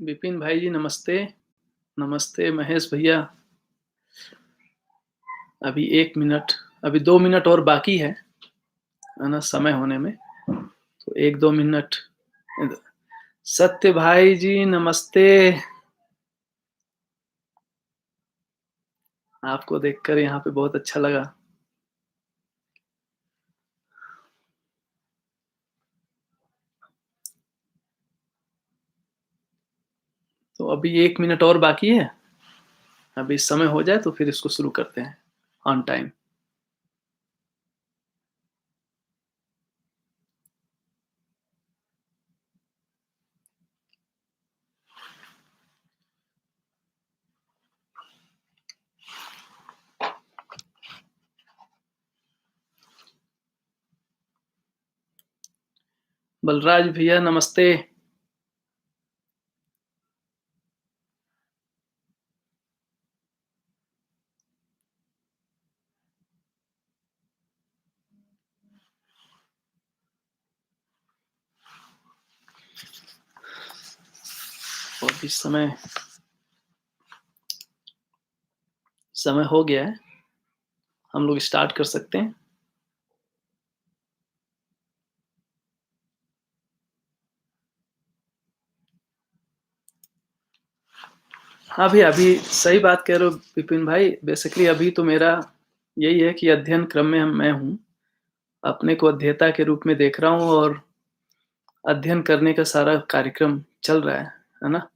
विपिन भाई जी नमस्ते। नमस्ते महेश भैया। अभी 1 मिनट, अभी 2 मिनट और बाकी है ना समय होने में। तो 1-2 मिनट। सत्य भाई जी नमस्ते। आपको देखकर यहाँ पे बहुत अच्छा लगा। तो अभी 1 मिनट और बाकी है। अभी समय हो जाए तो फिर इसको शुरू करते हैं ऑन टाइम। बलराज भैया नमस्ते। और भी समय समय हो गया है, हम लोग स्टार्ट कर सकते हैं। हाँ भैया, अभी सही बात कह रहे हो विपिन भाई। बेसिकली अभी तो मेरा यही है कि अध्ययन क्रम में मैं हूँ। अपने को अध्येता के रूप में देख रहा हूँ और अध्ययन करने का सारा कार्यक्रम चल रहा है ना।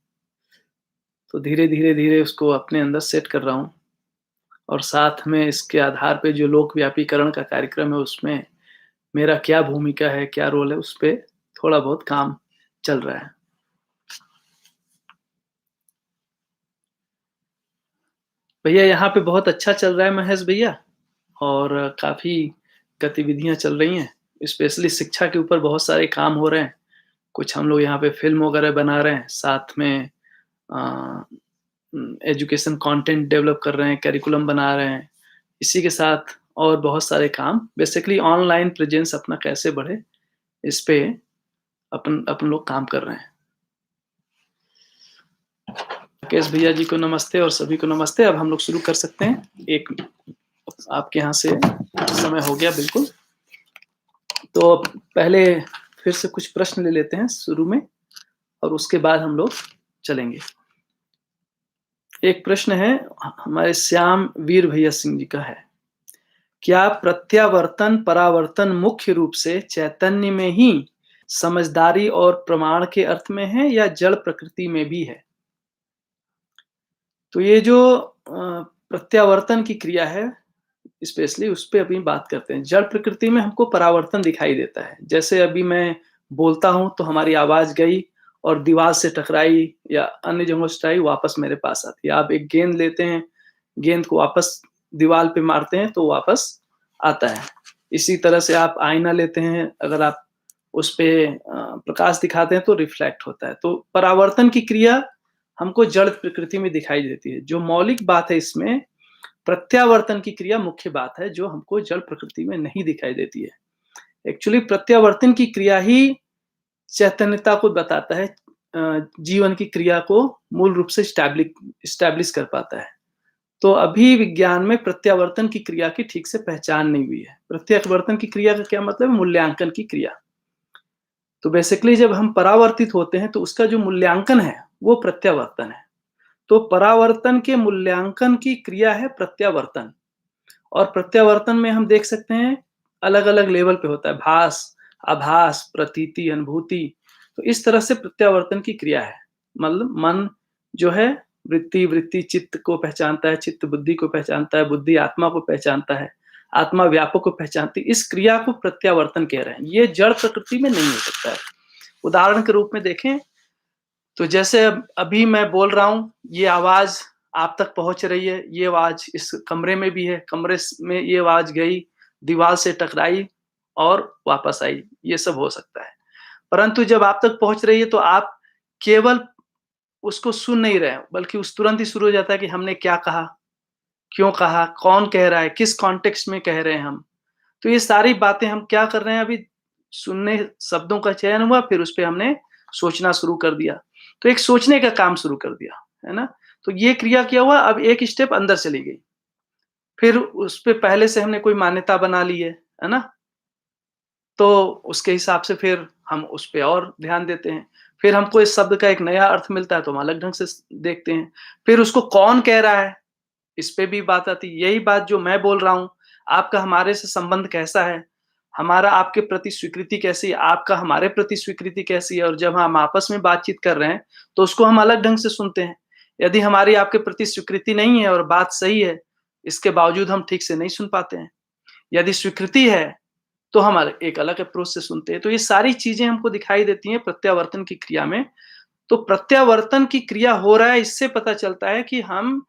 तो धीरे धीरे धीरे उसको अपने अंदर सेट कर रहा हूँ और साथ में इसके आधार पे जो लोक व्यापीकरण का कार्यक्रम है उसमें मेरा क्या भूमिका है, क्या रोल है, उस पर थोड़ा बहुत काम चल रहा है। भैया यहाँ पे बहुत अच्छा चल रहा है महेश भैया। और काफी गतिविधियां चल रही हैं। स्पेशली शिक्षा के ऊपर बहुत सारे काम हो रहे हैं। कुछ हम लोग यहाँ पे फिल्म वगैरह बना रहे हैं, साथ में एजुकेशन कंटेंट डेवलप कर रहे हैं, करिकुलम बना रहे हैं। इसी के साथ और बहुत सारे काम, बेसिकली ऑनलाइन प्रेजेंस अपना कैसे बढ़े, इस पे अपन अपन लोग काम कर रहे हैं। राकेश भैया जी को नमस्ते और सभी को नमस्ते। अब हम लोग शुरू कर सकते हैं। एक आपके यहाँ से समय हो गया बिल्कुल। तो पहले फिर से कुछ प्रश्न ले लेते हैं शुरू में और उसके बाद हम लोग चलेंगे। एक प्रश्न है हमारे श्याम वीर भैया सिंह जी का है। क्या प्रत्यावर्तन परावर्तन मुख्य रूप से चैतन्य में ही समझदारी और प्रमाण के अर्थ में है या जड़ प्रकृति में भी है? तो ये जो प्रत्यावर्तन की क्रिया है, स्पेशली उस पर अभी बात करते हैं। जड़ प्रकृति में हमको परावर्तन दिखाई देता है। जैसे अभी मैं बोलता हूं तो हमारी आवाज गई और दीवार से टकराई या अन्य जगहों से टकराई, वापस मेरे पास आती है। आप एक गेंद लेते हैं, गेंद को वापस दीवार पे मारते हैं तो वापस आता है। इसी तरह से आप आईना लेते हैं, अगर आप उस पे प्रकाश दिखाते हैं तो रिफ्लेक्ट होता है। तो परावर्तन की क्रिया हमको जड़ प्रकृति में दिखाई देती है। जो मौलिक बात है इसमें, प्रत्यावर्तन की क्रिया मुख्य बात है जो हमको जड़ प्रकृति में नहीं दिखाई देती है। एक्चुअली प्रत्यावर्तन की क्रिया ही चैतन्यता को बताता है, जीवन की क्रिया को मूल रूप से स्टैब्लिश कर पाता है। तो अभी विज्ञान में प्रत्यावर्तन की क्रिया की ठीक से पहचान नहीं हुई है। प्रत्यावर्तन की क्रिया का क्या मतलब है? मूल्यांकन की क्रिया। तो बेसिकली जब हम परावर्तित होते हैं तो उसका जो मूल्यांकन है वो प्रत्यावर्तन है। तो परावर्तन के मूल्यांकन की क्रिया है प्रत्यावर्तन। और प्रत्यावर्तन में हम देख सकते हैं अलग अलग लेवल पे होता है। भास, आभास, प्रतीति, अनुभूति। तो इस तरह से प्रत्यावर्तन की क्रिया है। मतलब मन जो है वृत्ति वृत्ति चित्त को पहचानता है, चित्त बुद्धि को पहचानता है, बुद्धि आत्मा को पहचानता है, आत्मा व्यापक को पहचानती है। इस क्रिया को प्रत्यावर्तन कह रहे हैं। ये जड़ प्रकृति में नहीं हो सकता है। उदाहरण के रूप में देखें तो जैसे अभी मैं बोल रहा हूं, ये आवाज आप तक पहुंच रही है, ये आवाज इस कमरे में भी है, कमरे में ये आवाज गई, दीवार से टकराई और वापस आई, ये सब हो सकता है। परंतु जब आप तक पहुंच रही है तो आप केवल उसको सुन नहीं रहे, बल्कि उस तुरंत ही शुरू हो जाता है कि हमने क्या कहा, क्यों कहा, कौन कह रहा है, किस कॉन्टेक्स्ट में कह रहे हैं हम। तो ये सारी बातें हम क्या कर रहे हैं, अभी सुनने शब्दों का चयन हुआ, फिर उस पर हमने सोचना शुरू कर दिया। तो एक सोचने का काम शुरू कर दिया, है ना? तो ये क्रिया क्या हुआ, अब एक स्टेप अंदर चली गई। फिर उसपे पहले से हमने कोई मान्यता बना ली है ना? तो उसके हिसाब से फिर हम उस पे और ध्यान देते हैं। फिर हमको इस शब्द का एक नया अर्थ मिलता है तो हम अलग ढंग से देखते हैं। फिर उसको कौन कह रहा है, इस पे भी बात आती है। यही बात जो मैं बोल रहा हूँ, आपका हमारे से संबंध कैसा है? हमारा आपके प्रति स्वीकृति कैसी है? आपका हमारे प्रति स्वीकृति कैसी है? और जब हम आपस में बातचीत कर रहे हैं, तो उसको हम अलग ढंग से सुनते हैं। यदि हमारी आपके प्रति स्वीकृति नहीं है और बात सही है, इसके बावजूद हम ठीक से नहीं सुन पाते हैं। यदि स्वीकृति है, तो हम एक अलग अप्रोच से सुनते हैं। तो ये सारी चीज़ें हमको दिखाई देती हैं प्रत्यावर्तन की क्रिया में। तो प्रत्यावर्तन की क्रिया हो रहा है, इससे पता चलता है कि हम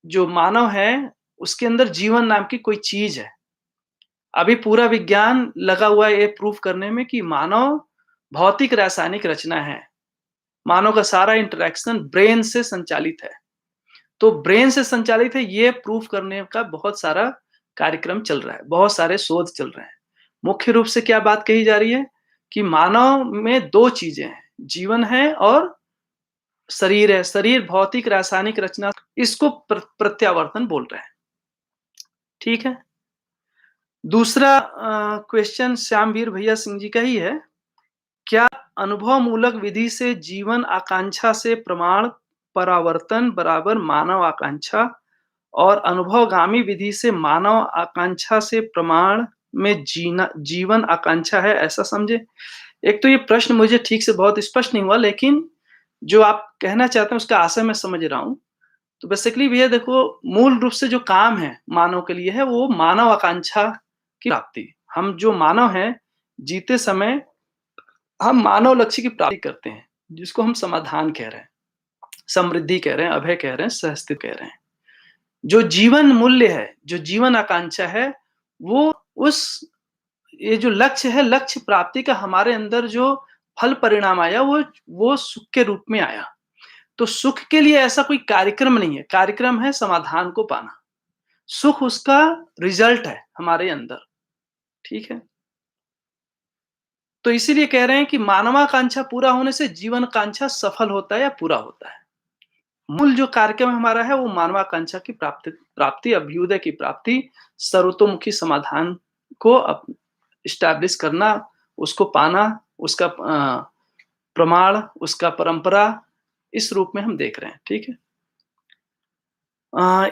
जो मानव है, उसके अंदर जीवन नाम की कोई चीज़ है। अभी पूरा विज्ञान लगा हुआ है ये प्रूव करने में कि मानव भौतिक रासायनिक रचना है। मानव का सारा इंटरैक्शन ब्रेन से संचालित है। तो ब्रेन से संचालित है, ये प्रूव करने का बहुत सारा कार्यक्रम चल रहा है, बहुत सारे शोध चल रहे हैं। मुख्य रूप से क्या बात कही जा रही है कि मानव में 2 चीज़ें हैं, जीवन है और शरीर है। शरीर भौतिक रासायनिक रचना, इसको प्रत्यावर्तन बोल रहे हैं। ठीक है? दूसरा क्वेश्चन श्यामवीर भैया सिंह जी का ही है। क्या अनुभव मूलक विधि से जीवन आकांक्षा से प्रमाण परावर्तन बराबर मानव आकांक्षा और अनुभवगामी विधि से मानव आकांक्षा से प्रमाण में जीवन आकांक्षा है, ऐसा समझे? एक तो ये प्रश्न मुझे ठीक से बहुत स्पष्ट नहीं हुआ, लेकिन जो आप कहना चाहते हैं उसका आशय मैं समझ रहा हूँ। तो बेसिकली भैया देखो, मूल रूप से जो काम है मानव के लिए है, वो मानव आकांक्षा की प्राप्ति। हम जो मानव हैं, जीते समय हम मानव लक्ष्य की प्राप्ति करते हैं, जिसको हम समाधान कह रहे हैं, समृद्धि कह रहे हैं, अभय कह रहे हैं, सहस्तित्व कह रहे हैं। जो जीवन मूल्य है, जो जीवन आकांक्षा है, वो उस ये जो लक्ष्य है, लक्ष्य प्राप्ति का हमारे अंदर जो फल परिणाम आया, वो सुख के रूप में आया। तो सुख के लिए ऐसा कोई कार्यक्रम नहीं है, कार्यक्रम है समाधान को पाना। सुख उसका रिजल्ट है हमारे अंदर, ठीक है? तो इसीलिए कह रहे हैं कि मानवाकांक्षा पूरा होने से जीवनकांक्षा सफल होता है या पूरा होता है। मूल जो कार्यक्रम हमारा है वो मानवाकांक्षा की प्राप्ति, अभ्युदय की प्राप्ति, सर्वतोमुखी समाधान को एस्टैब्लिश करना, उसको पाना, उसका प्रमाण, उसका परंपरा, इस रूप में हम देख रहे हैं, ठीक है?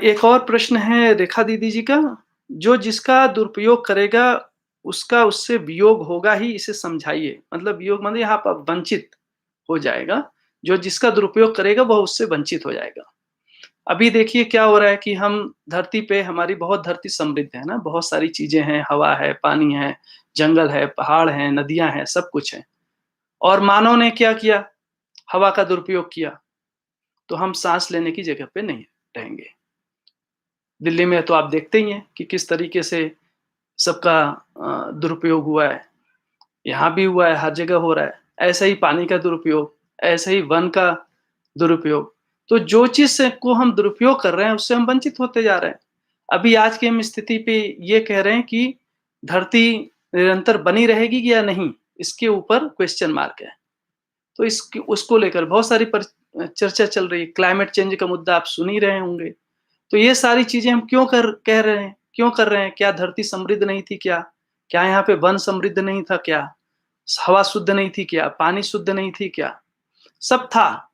एक और प्रश्न है रेखा दीदी जी का, जो जिसका दुरुपयोग करेगा उसका उससे वियोग होगा ही, इसे समझाइए। मतलब वियोग मतलब यहाँ पर वंचित हो जाएगा, जो जिसका दुरुपयोग करेगा वह उससे वंचित हो जाएगा। अभी देखिए क्या हो रहा है कि हम धरती पे, हमारी बहुत धरती समृद्ध है ना, बहुत सारी चीजें हैं, हवा है, पानी है, जंगल है, पहाड़ है, नदियां हैं, सब कुछ है। और मानव ने क्या किया? हवा का दुरुपयोग किया। तो हम सांस लेने की जगह पे नहीं रहेंगे। दिल्ली में तो आप देखते ही हैं कि किस तरीके से सबका दुरुपयोग हुआ है। यहाँ भी हुआ है, हर जगह हो रहा है। ऐसे ही पानी का दुरुपयोग, ऐसे ही वन का दुरुपयोग। तो जो चीज़ से को हम दुरुपयोग कर रहे हैं, उससे हम वंचित होते जा रहे हैं। अभी आज की हम स्थिति पे ये कह रहे हैं कि धरती निरंतर बनी रहेगी या नहीं, इसके ऊपर क्वेश्चन मार्क है। तो इसकी उसको लेकर बहुत सारी चर्चा चल रही है। क्लाइमेट चेंज का मुद्दा आप सुन ही रहे होंगे। तो ये सारी चीज़ें हम क्यों कह रहे हैं? क्यों कर रहे हैं? क्या धरती समृद्ध नहीं थी क्या? क्या यहाँ पे वन समृद्ध नहीं था क्या? हवा शुद्ध नहीं थी क्या? पानी शुद्ध नहीं थी क्या? सब था।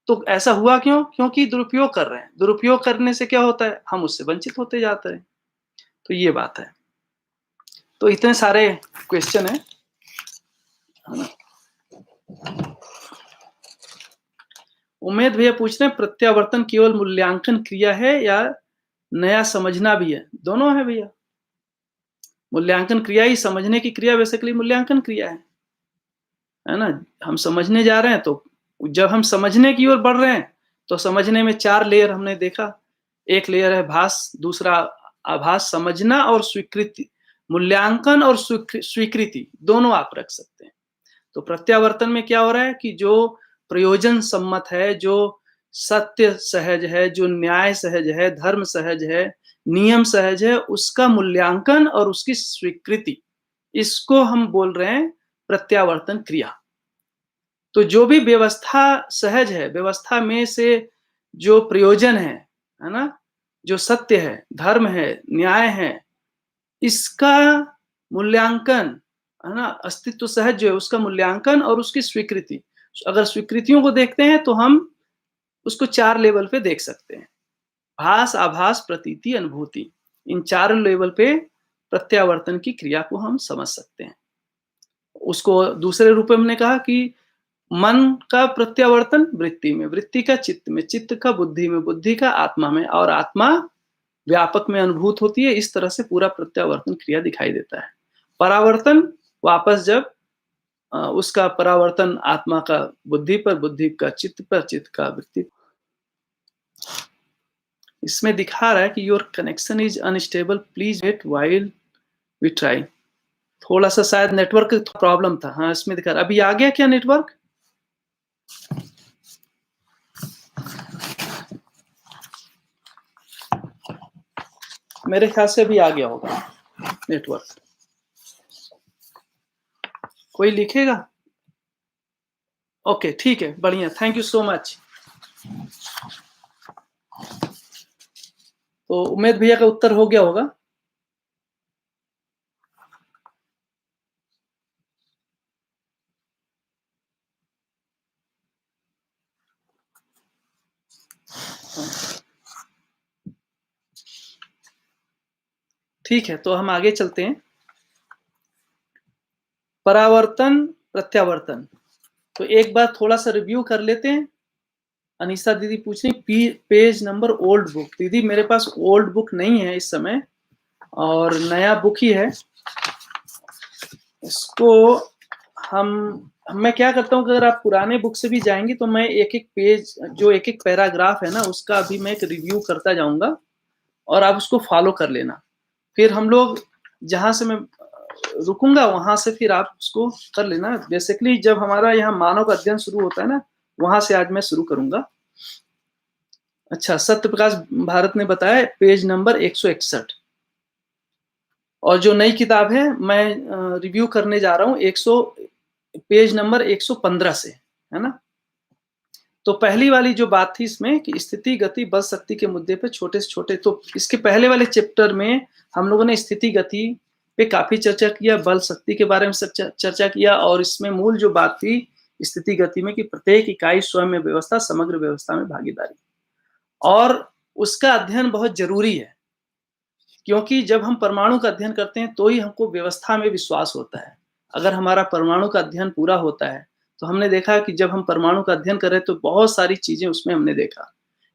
तो ऐसा हुआ क्यों? क्योंकि दुरुपयोग कर रहे हैं। दुरुपयोग करने से क्या होता है? हम उससे वंचित होते जाते हैं। तो ये बात है। तो इतने सारे क्वेश्चन हैं, है ना? उमेद भैया पूछ रहे हैं, प्रत्यावर्तन केवल मूल्यांकन क्रिया है या नया समझना भी है? दोनों है भैया। मूल्यांकन क्रिया ही, समझने की क्रिया बेसिकली मूल्यांकन क्रिया है ना? हम समझने जा रहे हैं, तो जब हम समझने की ओर बढ़ रहे हैं, तो समझने में 4 लेयर हमने देखा। एक लेयर है भास, दूसरा आभास, समझना और स्वीकृति। मूल्यांकन और स्वीकृति दोनों आप रख सकते हैं। तो प्रत्यावर्तन में क्या हो रहा है कि जो प्रयोजन सम्मत है, जो सत्य सहज है, जो न्याय सहज है, धर्म सहज है, नियम सहज है, उसका मूल्यांकन और उसकी स्वीकृति, इसको हम बोल रहे हैं प्रत्यावर्तन क्रिया। तो जो भी व्यवस्था सहज है, व्यवस्था में से जो प्रयोजन है ना? जो सत्य है, धर्म है, न्याय है, इसका मूल्यांकन, है ना? अस्तित्व सहज जो है उसका मूल्यांकन और उसकी स्वीकृति। अगर स्वीकृतियों को देखते हैं तो हम उसको 4 लेवल पे देख सकते हैं। भास, आभास, प्रतीति, अनुभूति। इन 4 लेवल पे प्रत्यावर्तन की क्रिया को हम समझ सकते हैं। उसको दूसरे रूप में हमने कहा कि मन का प्रत्यावर्तन वृत्ति में, वृत्ति का चित्त में, चित्त का बुद्धि में, बुद्धि का आत्मा में और आत्मा व्यापक में अनुभूत होती है। इस तरह से पूरा प्रत्यावर्तन क्रिया दिखाई देता है। परावर्तन वापस जब उसका परावर्तन आत्मा का बुद्धि पर, बुद्धि का चित्त पर, चित्त का वृत्ति। इसमें दिखा रहा है कि your connection is unstable, please wait while we try. थोड़ा सा शायद नेटवर्क प्रॉब्लम था। हाँ, इसमें दिखा रहा। अभी आ गया क्या नेटवर्क? मेरे ख्याल से अभी आ गया होगा नेटवर्क। कोई लिखेगा? ओके, ठीक है, बढ़िया, थैंक यू सो मच। तो उमेद भैया का उत्तर हो गया होगा। ठीक है, तो हम आगे चलते हैं। परावर्तन, प्रत्यावर्तन। तो एक बार थोड़ा सा रिव्यू कर लेते हैं। अनीसा दीदी पूछ रही पेज नंबर ओल्ड बुक। दीदी मेरे पास ओल्ड बुक नहीं है इस समय, और नया बुक ही है। इसको मैं क्या करता हूँ, अगर आप पुराने बुक से भी जाएंगे तो मैं एक एक पेज, जो एक एक पैराग्राफ है ना, उसका अभी मैं एक रिव्यू करता जाऊंगा और आप उसको फॉलो कर लेना। फिर हम लोग जहां से मैं रुकूंगा वहां से फिर आप उसको कर लेना। बेसिकली जब हमारा यहाँ मानव का अध्ययन शुरू होता है ना, वहां से आज मैं शुरू करूंगा। अच्छा, सत्य प्रकाश भारत ने बताया पेज नंबर 161। और जो नई किताब है मैं रिव्यू करने जा रहा हूँ 100 पेज नंबर 115 से, है ना? तो पहली वाली जो बात थी इसमें कि स्थिति, गति, बल, शक्ति के मुद्दे पे छोटे से छोटे, तो इसके पहले वाले चैप्टर में हम लोगों ने स्थिति, गति पे काफी चर्चा किया, बल, शक्ति के बारे में चर्चा किया, और इसमें मूल जो बात थी स्थिति, गति में कि प्रत्येक इकाई स्वयं में व्यवस्था, समग्र व्यवस्था में भागीदारी, और उसका अध्ययन बहुत जरूरी है। क्योंकि जब हम परमाणु का अध्ययन करते हैं तो ही हमको व्यवस्था में विश्वास होता है। अगर हमारा परमाणु का अध्ययन पूरा होता है तो हमने देखा कि जब हम परमाणु का अध्ययन कर रहे हैं तो बहुत सारी चीजें उसमें हमने देखा।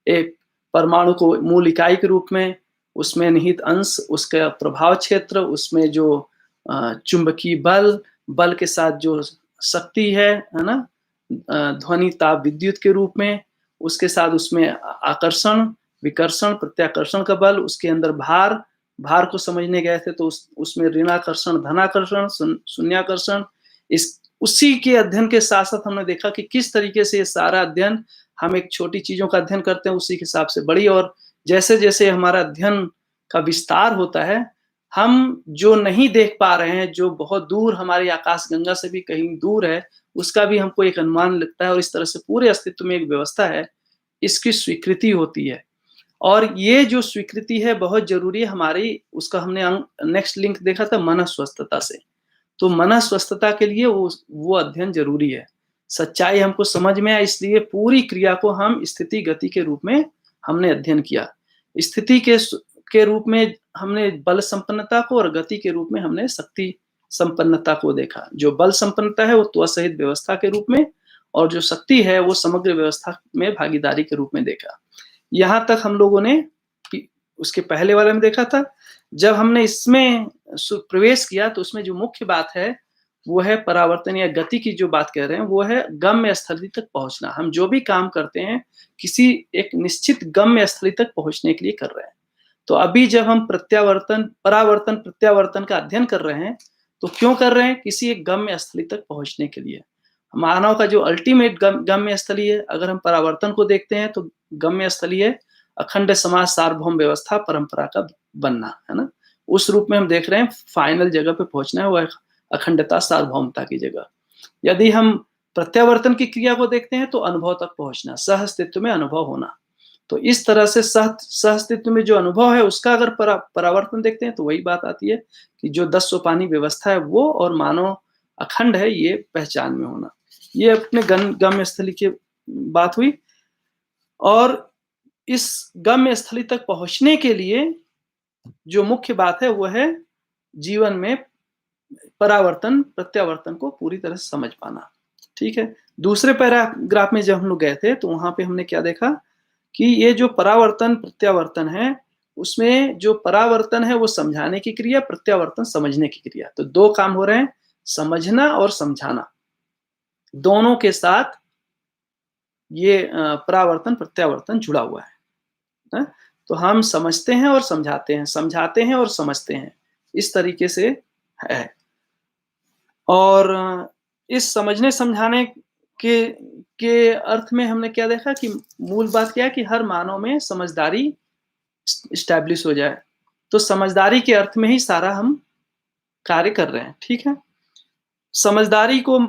एक, परमाणु को मूल इकाई के रूप में, उसमें निहित अंश, उसका प्रभाव क्षेत्र, उसमें जो चुंबकीय बल, बल के साथ जो शक्ति है ना, ध्वनि, ताप, विद्युत के रूप में, उसके साथ उसमें आकर्षण, विकर्षण, प्रत्याकर्षण का बल, उसके अंदर भार, भार को समझने गए थे तो उसमें ऋणाकर्षण, धनाकर्षण, शून्याकर्षण। इस उसी के अध्ययन के साथ साथ हमने देखा कि किस तरीके से ये सारा अध्ययन, हम एक छोटी चीजों का अध्ययन करते हैं उसी के हिसाब से बड़ी, और जैसे जैसे हमारा अध्ययन का विस्तार होता है, हम जो नहीं देख पा रहे हैं, जो बहुत दूर हमारी आकाश गंगा से भी कहीं दूर है, उसका भी हमको एक अनुमान लगता है, और इस तरह से पूरे अस्तित्व में एक व्यवस्था है, इसकी स्वीकृति होती है। और ये जो स्वीकृति है बहुत जरूरी है हमारी, उसका हमने नेक्स्ट लिंक देखा था मन स्वस्थता से। तो मन स्वस्थता के लिए वो अध्ययन जरूरी है। सच्चाई हमको समझ में आए, इसलिए पूरी क्रिया को हम स्थिति, गति के रूप में हमने अध्ययन किया। स्थिति के रूप में हमने बल संपन्नता को, और गति के रूप में हमने शक्ति संपन्नता को देखा। जो बल संपन्नता है वो त्वचा सहित व्यवस्था के रूप में, और जो शक्ति है वो समग्र व्यवस्था में भागीदारी के रूप में देखा। यहाँ तक हम लोगों ने उसके पहले वाले में देखा था। जब हमने इसमें प्रवेश किया तो उसमें जो मुख्य बात है वो है परावर्तन या गति की जो बात कह रहे हैं, वो है गम्य स्थली तक पहुंचना। हम जो भी काम करते हैं किसी एक निश्चित गम्य स्थली तक पहुंचने के लिए कर रहे हैं। तो अभी जब हम परावर्तन, प्रत्यावर्तन का अध्ययन कर रहे हैं तो क्यों कर रहे हैं? किसी एक गम्य स्थली तक पहुंचने के लिए। मानव का जो अल्टीमेट गम्य स्थली है, अगर हम परावर्तन को देखते हैं तो गम्य स्थली है अखंड समाज, सार्वभौम व्यवस्था, परंपरा का बनना, है ना? उस रूप में हम देख रहे हैं फाइनल जगह पे पहुंचना है, वो अखंडता, सार्वभौमता की जगह। यदि हम प्रत्यावर्तन की क्रिया को देखते हैं तो अनुभव तक पहुंचना, सह अस्तित्व में अनुभव होना। तो इस तरह से सह अस्तित्व में जो अनुभव है उसका अगर परावर्तन देखते हैं तो वही बात आती है कि जो 10 सोपानी व्यवस्था है वो और मानव अखंड है, ये पहचान में होना। ये अपने गम्य स्थली की बात हुई। और इस गम्य स्थली तक पहुंचने के लिए जो मुख्य बात है वो है जीवन में परावर्तन प्रत्यावर्तन को पूरी तरह से समझ पाना। ठीक है, दूसरे पैराग्राफ में जब हम लोग गए थे तो वहां पे हमने क्या देखा कि ये जो परावर्तन प्रत्यावर्तन है, उसमें जो परावर्तन है वो समझाने की क्रिया, प्रत्यावर्तन समझने की क्रिया। तो दो काम हो रहे हैं, समझना और समझाना, दोनों के साथ ये परावर्तन प्रत्यावर्तन जुड़ा हुआ है। तो हम समझते हैं और समझाते हैं, समझाते हैं और समझते हैं, इस तरीके से है। और इस समझने समझाने के अर्थ में हमने क्या देखा कि मूल बात क्या है कि हर मानव में समझदारी स्टैब्लिश हो जाए। तो समझदारी के अर्थ में ही सारा हम कार्य कर रहे हैं। ठीक है, समझदारी को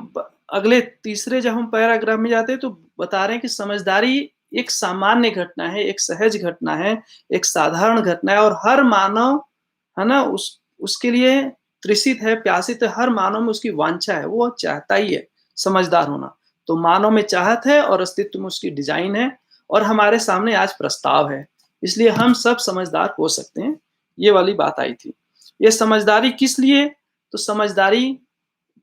अगले तीसरे जब हम पैराग्राफ में जाते हैं तो बता रहे हैं कि समझदारी एक सामान्य घटना है, एक सहज घटना है, एक साधारण घटना है, और हर मानव है ना उसके लिए तृषित है, प्यासित है, हर मानव में उसकी वांछा है, वो चाहता ही है समझदार होना। तो मानव में चाहत है और अस्तित्व में उसकी डिजाइन है, और हमारे सामने आज प्रस्ताव है, इसलिए हम सब समझदार हो सकते हैं। ये वाली बात आई थी। ये समझदारी किस लिए? तो समझदारी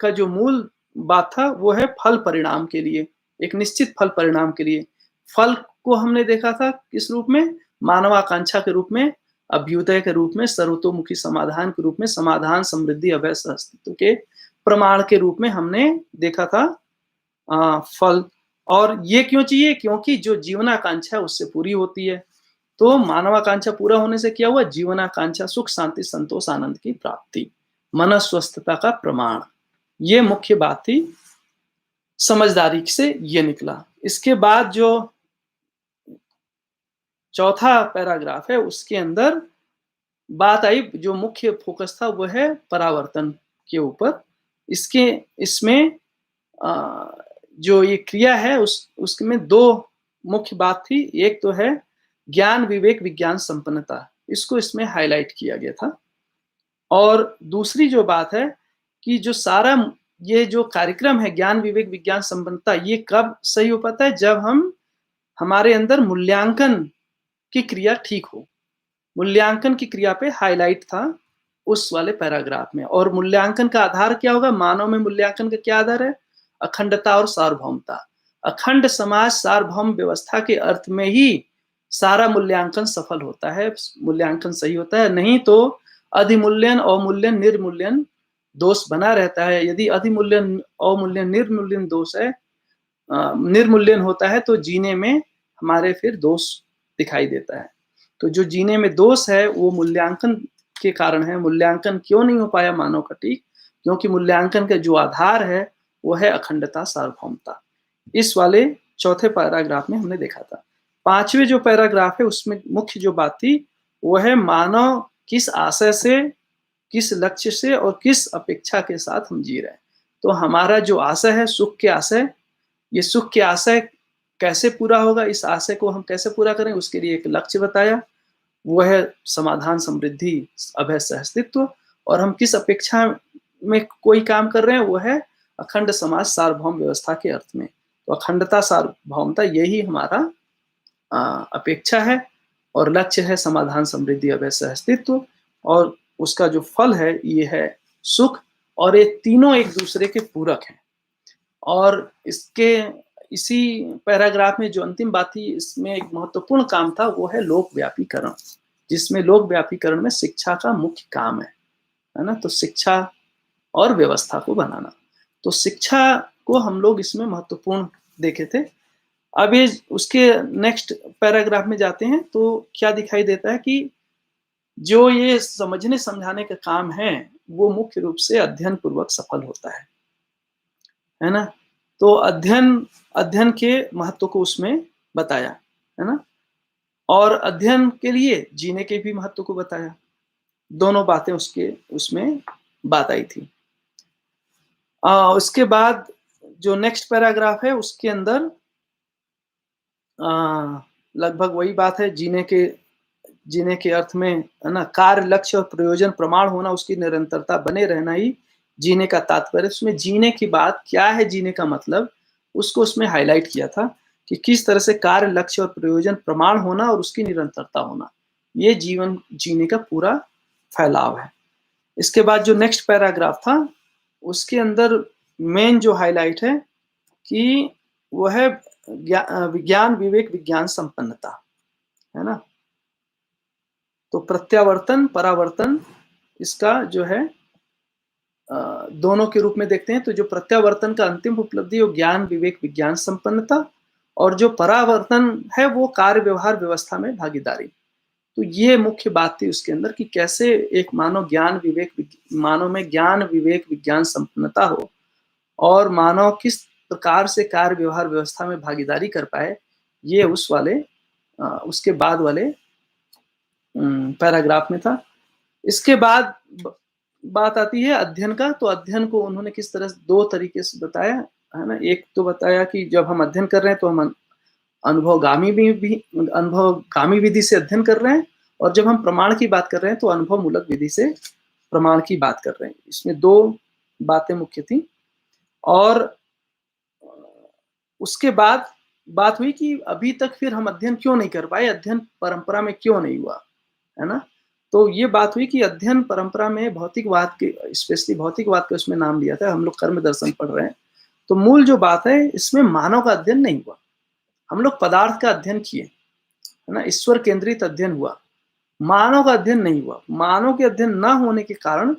का जो मूल बात था वो है फल परिणाम के लिए, एक निश्चित फल परिणाम के लिए। फल को हमने देखा था किस रूप में? मानवाकांक्षा के रूप में, अभ्युदय के रूप में, सर्वतोमुखी समाधान के रूप में, समाधान समृद्धि अभय अस्तित्व के प्रमाण के रूप में हमने देखा था फल। और ये क्यों चाहिए? क्योंकि जो जीवनाकांक्षा है उससे पूरी होती है। तो मानवाकांक्षा पूरा होने से क्या हुआ? जीवनाकांक्षा, सुख शांति संतोष आनंद की प्राप्ति, मन स्वस्थता का प्रमाण। ये मुख्य बात थी, समझदारी से ये निकला। इसके बाद जो चौथा पैराग्राफ है उसके अंदर बात आई, जो मुख्य फोकस था वो है परावर्तन के ऊपर। इसमें जो ये क्रिया है उसमें दो मुख्य बात थी। एक तो है ज्ञान विवेक विज्ञान संपन्नता, इसको इसमें हाईलाइट किया गया था। और दूसरी जो बात है कि जो सारा ये जो कार्यक्रम है ज्ञान विवेक विज्ञान संपन्नता, ये कब सही हो पाता है? जब हमारे अंदर मूल्यांकन की क्रिया ठीक हो। मूल्यांकन की क्रिया पे हाईलाइट था उस वाले पैराग्राफ में। और मूल्यांकन का आधार क्या होगा? मानव में मूल्यांकन का क्या आधार है? अखंडता और सार्वभौमता। अखंड समाज सार्वभौम व्यवस्था के अर्थ में ही सारा मूल्यांकन सफल होता है, मूल्यांकन सही होता है। नहीं तो अधिमूल्यन अवमूल्यन निर्मूल्यन दोष बना रहता है। यदि अधिमूल्यन अवमूल्यन निर्मूल्यन दोष है, निर्मूल्यन होता है, तो जीने में हमारे फिर दोष दिखाई देता है। तो जो जीने में दोष है वो मूल्यांकन के कारण है। मूल्यांकन क्यों नहीं हो पाया मानव का ठीक? क्योंकि मूल्यांकन का जो आधार है वो है अखंडता सार्वभौमता। इस वाले चौथे पैराग्राफ में हमने देखा था। पांचवें जो पैराग्राफ है उसमें मुख्य जो बात थी वो है मानव किस आशय से, किस लक्ष्य से और किस अपेक्षा के साथ हम जी रहे हैं। तो हमारा जो आशय है सुख के आशय, ये सुख के आशय कैसे पूरा होगा, इस आशय को हम कैसे पूरा करें, उसके लिए एक लक्ष्य बताया, वो है समाधान समृद्धि अभय सहअस्तित्व। और हम किस अपेक्षा में कोई काम कर रहे हैं, वो है अखंड समाज सार्वभौम व्यवस्था के अर्थ में। तो अखंडता सार्वभौमता यही हमारा अपेक्षा है, और लक्ष्य है समाधान समृद्धि अभय सहअस्तित्व, और उसका जो फल है ये है सुख। और ये तीनों एक दूसरे के पूरक हैं। और इसी पैराग्राफ में जो अंतिम बात थी, इसमें एक महत्वपूर्ण काम था, वो है लोक व्यापीकरण, जिसमें लोक व्यापीकरण में शिक्षा का मुख्य काम है ना। तो शिक्षा और व्यवस्था को बनाना, तो शिक्षा को हम लोग इसमें महत्वपूर्ण देखे थे। अब ये उसके नेक्स्ट पैराग्राफ में जाते हैं तो क्या दिखाई देता है कि जो ये समझने समझाने का काम है वो मुख्य रूप से अध्ययन पूर्वक सफल होता है ना। तो अध्ययन के महत्व को उसमें बताया है ना, और अध्ययन के लिए जीने के भी महत्व को बताया। दोनों बातें उसमें बात आई थी। उसके बाद जो नेक्स्ट पैराग्राफ है उसके अंदर लगभग वही बात है, जीने के अर्थ में, है ना, कार्य, लक्ष्य और प्रयोजन प्रमाण होना, उसकी निरंतरता बने रहना ही जीने का तात्पर्य। उसमें जीने की बात क्या है, जीने का मतलब, उसको उसमें हाईलाइट किया था कि किस तरह से कार्य, लक्ष्य और प्रयोजन प्रमाण होना और उसकी निरंतरता होना, ये जीवन जीने का पूरा फैलाव है। इसके बाद जो नेक्स्ट पैराग्राफ था उसके अंदर मेन जो हाईलाइट है कि वो है विज्ञान, विवेक, विज्ञान संपन्नता, है ना। तो प्रत्यावर्तन, परावर्तन, इसका जो है दोनों के रूप में देखते हैं। तो जो प्रत्यावर्तन का अंतिम उपलब्धि वो ज्ञान, विवेक, विज्ञान संपन्नता, और जो परावर्तन है वो कार्य, व्यवहार, व्यवस्था में भागीदारी। तो ये मुख्य बात थी उसके अंदर कि कैसे एक मानव मानव में ज्ञान, विवेक, विज्ञान संपन्नता हो और मानव किस प्रकार से कार्य, व्यवहार, व्यवस्था में भागीदारी कर पाए, ये उसके बाद वाले पैराग्राफ में था। इसके बाद बात आती है अध्ययन का। तो अध्ययन को उन्होंने किस तरह से दो तरीके से बताया, है ना। एक तो बताया कि जब हम अध्ययन कर रहे हैं तो हम अनुभवगामी विधि से अध्ययन कर रहे हैं, और जब हम प्रमाण की बात कर रहे हैं तो अनुभव मूलक विधि से प्रमाण की बात कर रहे हैं। इसमें दो बातें मुख्य थी। और उसके बाद बात हुई कि अभी तक फिर हम अध्ययन क्यों नहीं कर पाए, अध्ययन परंपरा में क्यों नहीं हुआ, है ना। तो ये बात हुई कि अध्ययन परंपरा में भौतिकवाद के, स्पेशली भौतिकवाद का उसमें नाम लिया था। हम लोग कर्म दर्शन पढ़ रहे हैं, तो मूल जो बात है इसमें मानव का अध्ययन नहीं हुआ। हम लोग पदार्थ का अध्ययन किए, है ना, ईश्वर केंद्रित अध्ययन हुआ, मानव का अध्ययन नहीं हुआ। मानव के अध्ययन ना होने के कारण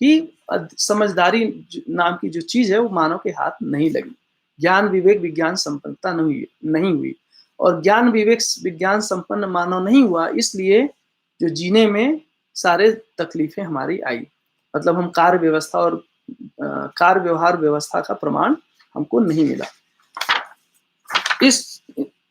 ही समझदारी नाम की जो चीज है वो मानव के हाथ नहीं लगी। ज्ञान, विवेक, विज्ञान संपन्नता नहीं हुई, और ज्ञान, विवेक, विज्ञान संपन्न मानव नहीं हुआ, इसलिए जो जीने में सारे तकलीफें हमारी आई। मतलब हम कार्य व्यवस्था और कार्य व्यवहार व्यवस्था का प्रमाण हमको नहीं मिला।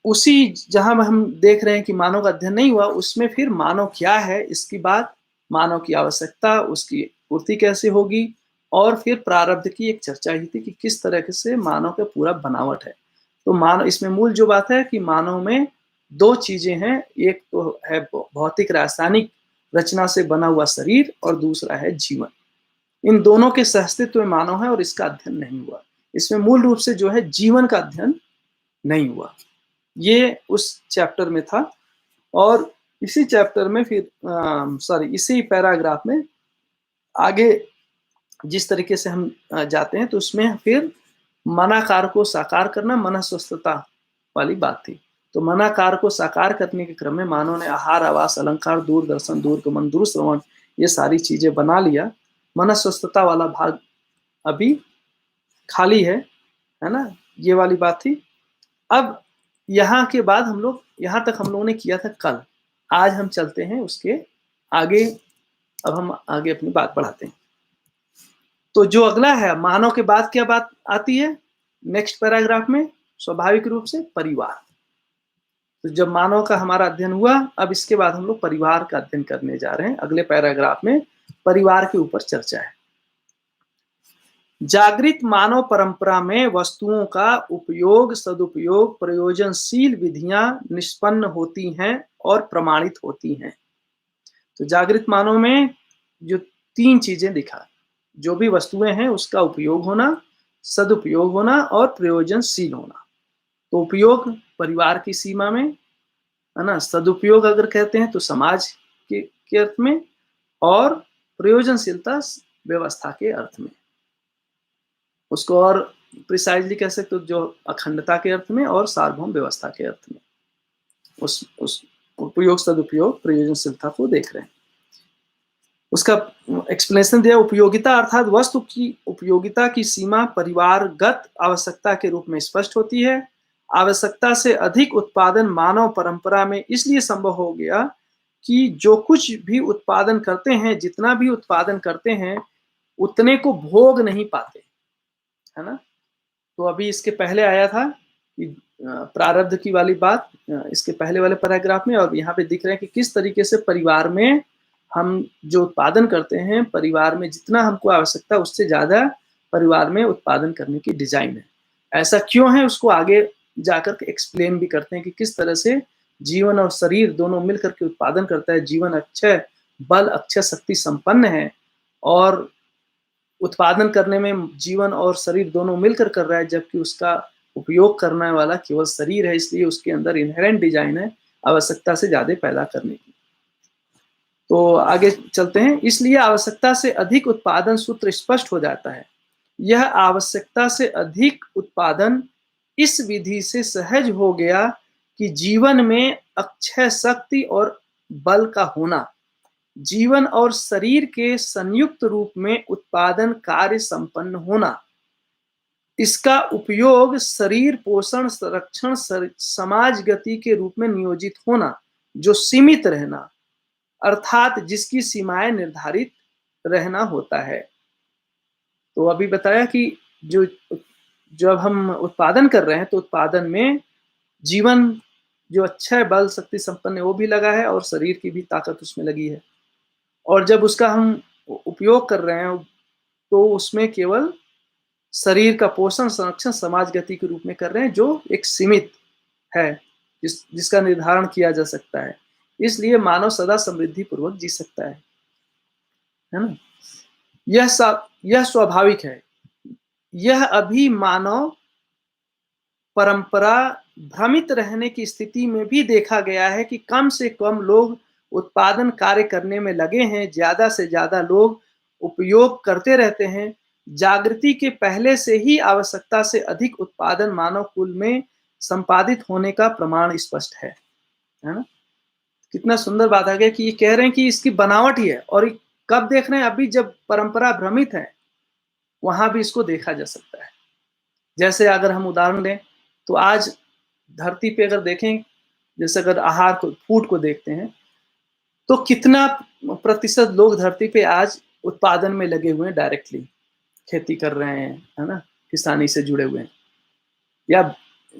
उसी जहां हम देख रहे हैं कि मानव का अध्ययन नहीं हुआ, उसमें फिर मानव क्या है इसकी बात, मानव की आवश्यकता, उसकी पूर्ति कैसे होगी, और फिर प्रारब्ध की एक चर्चा ही थी कि किस तरह से मानव का पूरा बनावट है। तो मानव, इसमें मूल जो बात है कि मानव में दो चीजें हैं, एक तो है भौतिक रासायनिक रचना से बना हुआ शरीर, और दूसरा है जीवन। इन दोनों के सहअस्तित्व में मानव है और इसका अध्ययन नहीं हुआ। इसमें मूल रूप से जो है जीवन का अध्ययन नहीं हुआ। ये उस चैप्टर में था। और इसी चैप्टर में फिर इसी पैराग्राफ में आगे जिस तरीके से हम जाते हैं, तो उसमें फिर मनाकार को साकार करना, मनस्वस्थता वाली बात थी। तो मनाकार को साकार करने के क्रम में मानव ने आहार, आवास, अलंकार, दूरदर्शन, दूरगमन, दूरश्रवण, ये सारी चीजें बना लिया। मनस्वस्थता वाला भाग अभी खाली है ना, ये वाली बात थी। अब यहाँ के बाद हम लोग, यहाँ तक हम लोगों ने किया था कल। आज हम चलते हैं उसके आगे। अब हम आगे अपनी बात बढ़ाते हैं। तो जो अगला है, मानव के बाद क्या बात आती है नेक्स्ट पैराग्राफ में, स्वाभाविक रूप से परिवार। तो जब मानव का हमारा अध्ययन हुआ, अब इसके बाद हम लोग परिवार का अध्ययन करने जा रहे हैं। अगले पैराग्राफ में परिवार के ऊपर चर्चा है। जागृत मानव परंपरा में वस्तुओं का उपयोग, सदुपयोग, प्रयोजनशील विधियां निष्पन्न होती हैं और प्रमाणित होती हैं। तो जागृत मानव में जो तीन चीजें दिखा, जो भी वस्तुएं हैं उसका उपयोग होना, सदुपयोग होना और प्रयोजनशील होना। तो उपयोग परिवार की सीमा में, है ना, सदुपयोग अगर कहते हैं तो समाज के अर्थ में, और प्रयोजनशीलता व्यवस्था के अर्थ में। उसको और प्रिसाइजली कह सकते हो, जो अखंडता के अर्थ में और सार्वभौम व्यवस्था के अर्थ में। उस उपयोग, सदुपयोग, प्रयोजनशीलता को देख रहे हैं। उसका एक्सप्लेनेशन दिया, उपयोगिता अर्थात वस्तु की उपयोगिता की सीमा परिवारगत आवश्यकता के रूप में स्पष्ट होती है। आवश्यकता से अधिक उत्पादन मानव परंपरा में इसलिए संभव हो गया कि जो कुछ भी उत्पादन करते हैं, जितना भी उत्पादन करते हैं, उतने को भोग नहीं पाते, है ना। तो अभी इसके पहले आया था कि प्रारब्ध की वाली बात, इसके पहले वाले पैराग्राफ में, और यहाँ पे दिख रहे हैं कि किस तरीके से परिवार में हम जो उत्पादन करते हैं, परिवार में जितना हमको आवश्यकता उससे ज्यादा परिवार में उत्पादन करने की डिजाइन है। ऐसा क्यों है उसको आगे जाकर के एक्सप्लेन भी करते हैं कि किस तरह से जीवन और शरीर दोनों मिलकर के उत्पादन करता है। जीवन अक्षय बल, अक्षय शक्ति संपन्न है और उत्पादन करने में जीवन और शरीर दोनों मिलकर कर रहा है, जबकि उसका उपयोग करने वाला केवल शरीर है, इसलिए उसके अंदर इन्हेरेंट डिजाइन है आवश्यकता से ज्यादा पैदा करने की। तो आगे चलते हैं। इसलिए आवश्यकता से अधिक उत्पादन सूत्र स्पष्ट हो जाता है। यह आवश्यकता से अधिक उत्पादन इस विधि से सहज हो गया कि जीवन में अक्षय शक्ति और बल का होना, जीवन और शरीर के संयुक्त रूप में उत्पादन कार्य संपन्न होना, इसका उपयोग शरीर पोषण, संरक्षण, समाज गति के रूप में नियोजित होना, जो सीमित रहना, अर्थात जिसकी सीमाएं निर्धारित रहना होता है। तो अभी बताया कि जो जब हम उत्पादन कर रहे हैं तो उत्पादन में जीवन जो अच्छा है, बल शक्ति संपन्न है, वो भी लगा है और शरीर की भी ताकत उसमें लगी है। और जब उसका हम उपयोग कर रहे हैं तो उसमें केवल शरीर का पोषण, संरक्षण, समाज गति के रूप में कर रहे हैं, जो एक सीमित है, जिसका निर्धारण किया जा सकता है। इसलिए मानव सदा समृद्धि पूर्वक जी सकता है ना। यह स्वाभाविक है। यह अभी मानव परंपरा भ्रमित रहने की स्थिति में भी देखा गया है कि कम से कम लोग उत्पादन कार्य करने में लगे हैं, ज्यादा से ज्यादा लोग उपयोग करते रहते हैं। जागृति के पहले से ही आवश्यकता से अधिक उत्पादन मानव कुल में संपादित होने का प्रमाण स्पष्ट है ना। कितना सुंदर बात आ गया कि ये कह रहे हैं कि इसकी बनावट ही है। और कब देख रहे हैं? अभी जब परंपरा भ्रमित है वहां भी इसको देखा जा सकता है। जैसे अगर हम उदाहरण लें तो आज धरती पे अगर देखें, जैसे अगर आहार को, फूड को देखते हैं, तो कितना प्रतिशत लोग धरती पे आज उत्पादन में लगे हुए हैं, डायरेक्टली खेती कर रहे हैं, है ना, किसानी से जुड़े हुए हैं या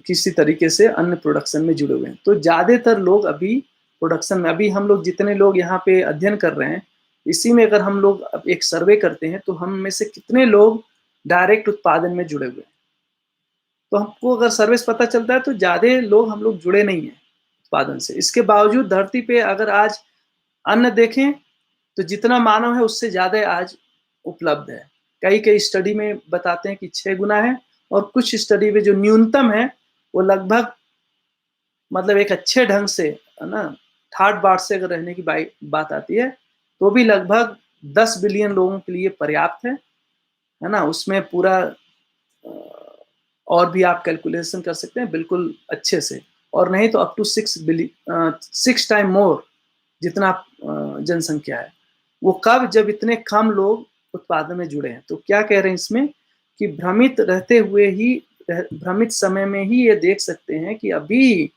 किसी तरीके से अन्य प्रोडक्शन में जुड़े हुए हैं। तो ज्यादातर लोग अभी प्रोडक्शन में, अभी हम लोग जितने लोग यहाँ पे अध्ययन कर रहे हैं, इसी में अगर हम लोग अब एक सर्वे करते हैं तो हम में से कितने लोग डायरेक्ट उत्पादन में जुड़े हुए हैं। तो हमको अगर सर्वे से पता चलता है तो ज्यादा लोग हम लोग जुड़े नहीं है उत्पादन से। इसके बावजूद धरती पे अगर आज अन्न देखें तो जितना मानव है उससे ज्यादा आज उपलब्ध है। कई कई स्टडी में बताते हैं कि 6 गुना है, और कुछ स्टडी में जो न्यूनतम है वो लगभग, मतलब एक अच्छे ढंग से, है ना, ठाट बाट से अगर रहने की बात आती है तो भी लगभग 10 बिलियन लोगों के लिए पर्याप्त है ना। उसमें पूरा और भी आप कैलकुलेशन कर सकते हैं बिल्कुल अच्छे से, और नहीं तो अप टू 6 टाइम मोर जितना जनसंख्या है। वो कब? जब इतने कम लोग उत्पादन में जुड़े हैं। तो क्या कह रहे हैं इसमें कि भ्रमित समय में ही ये देख सकते हैं कि अभी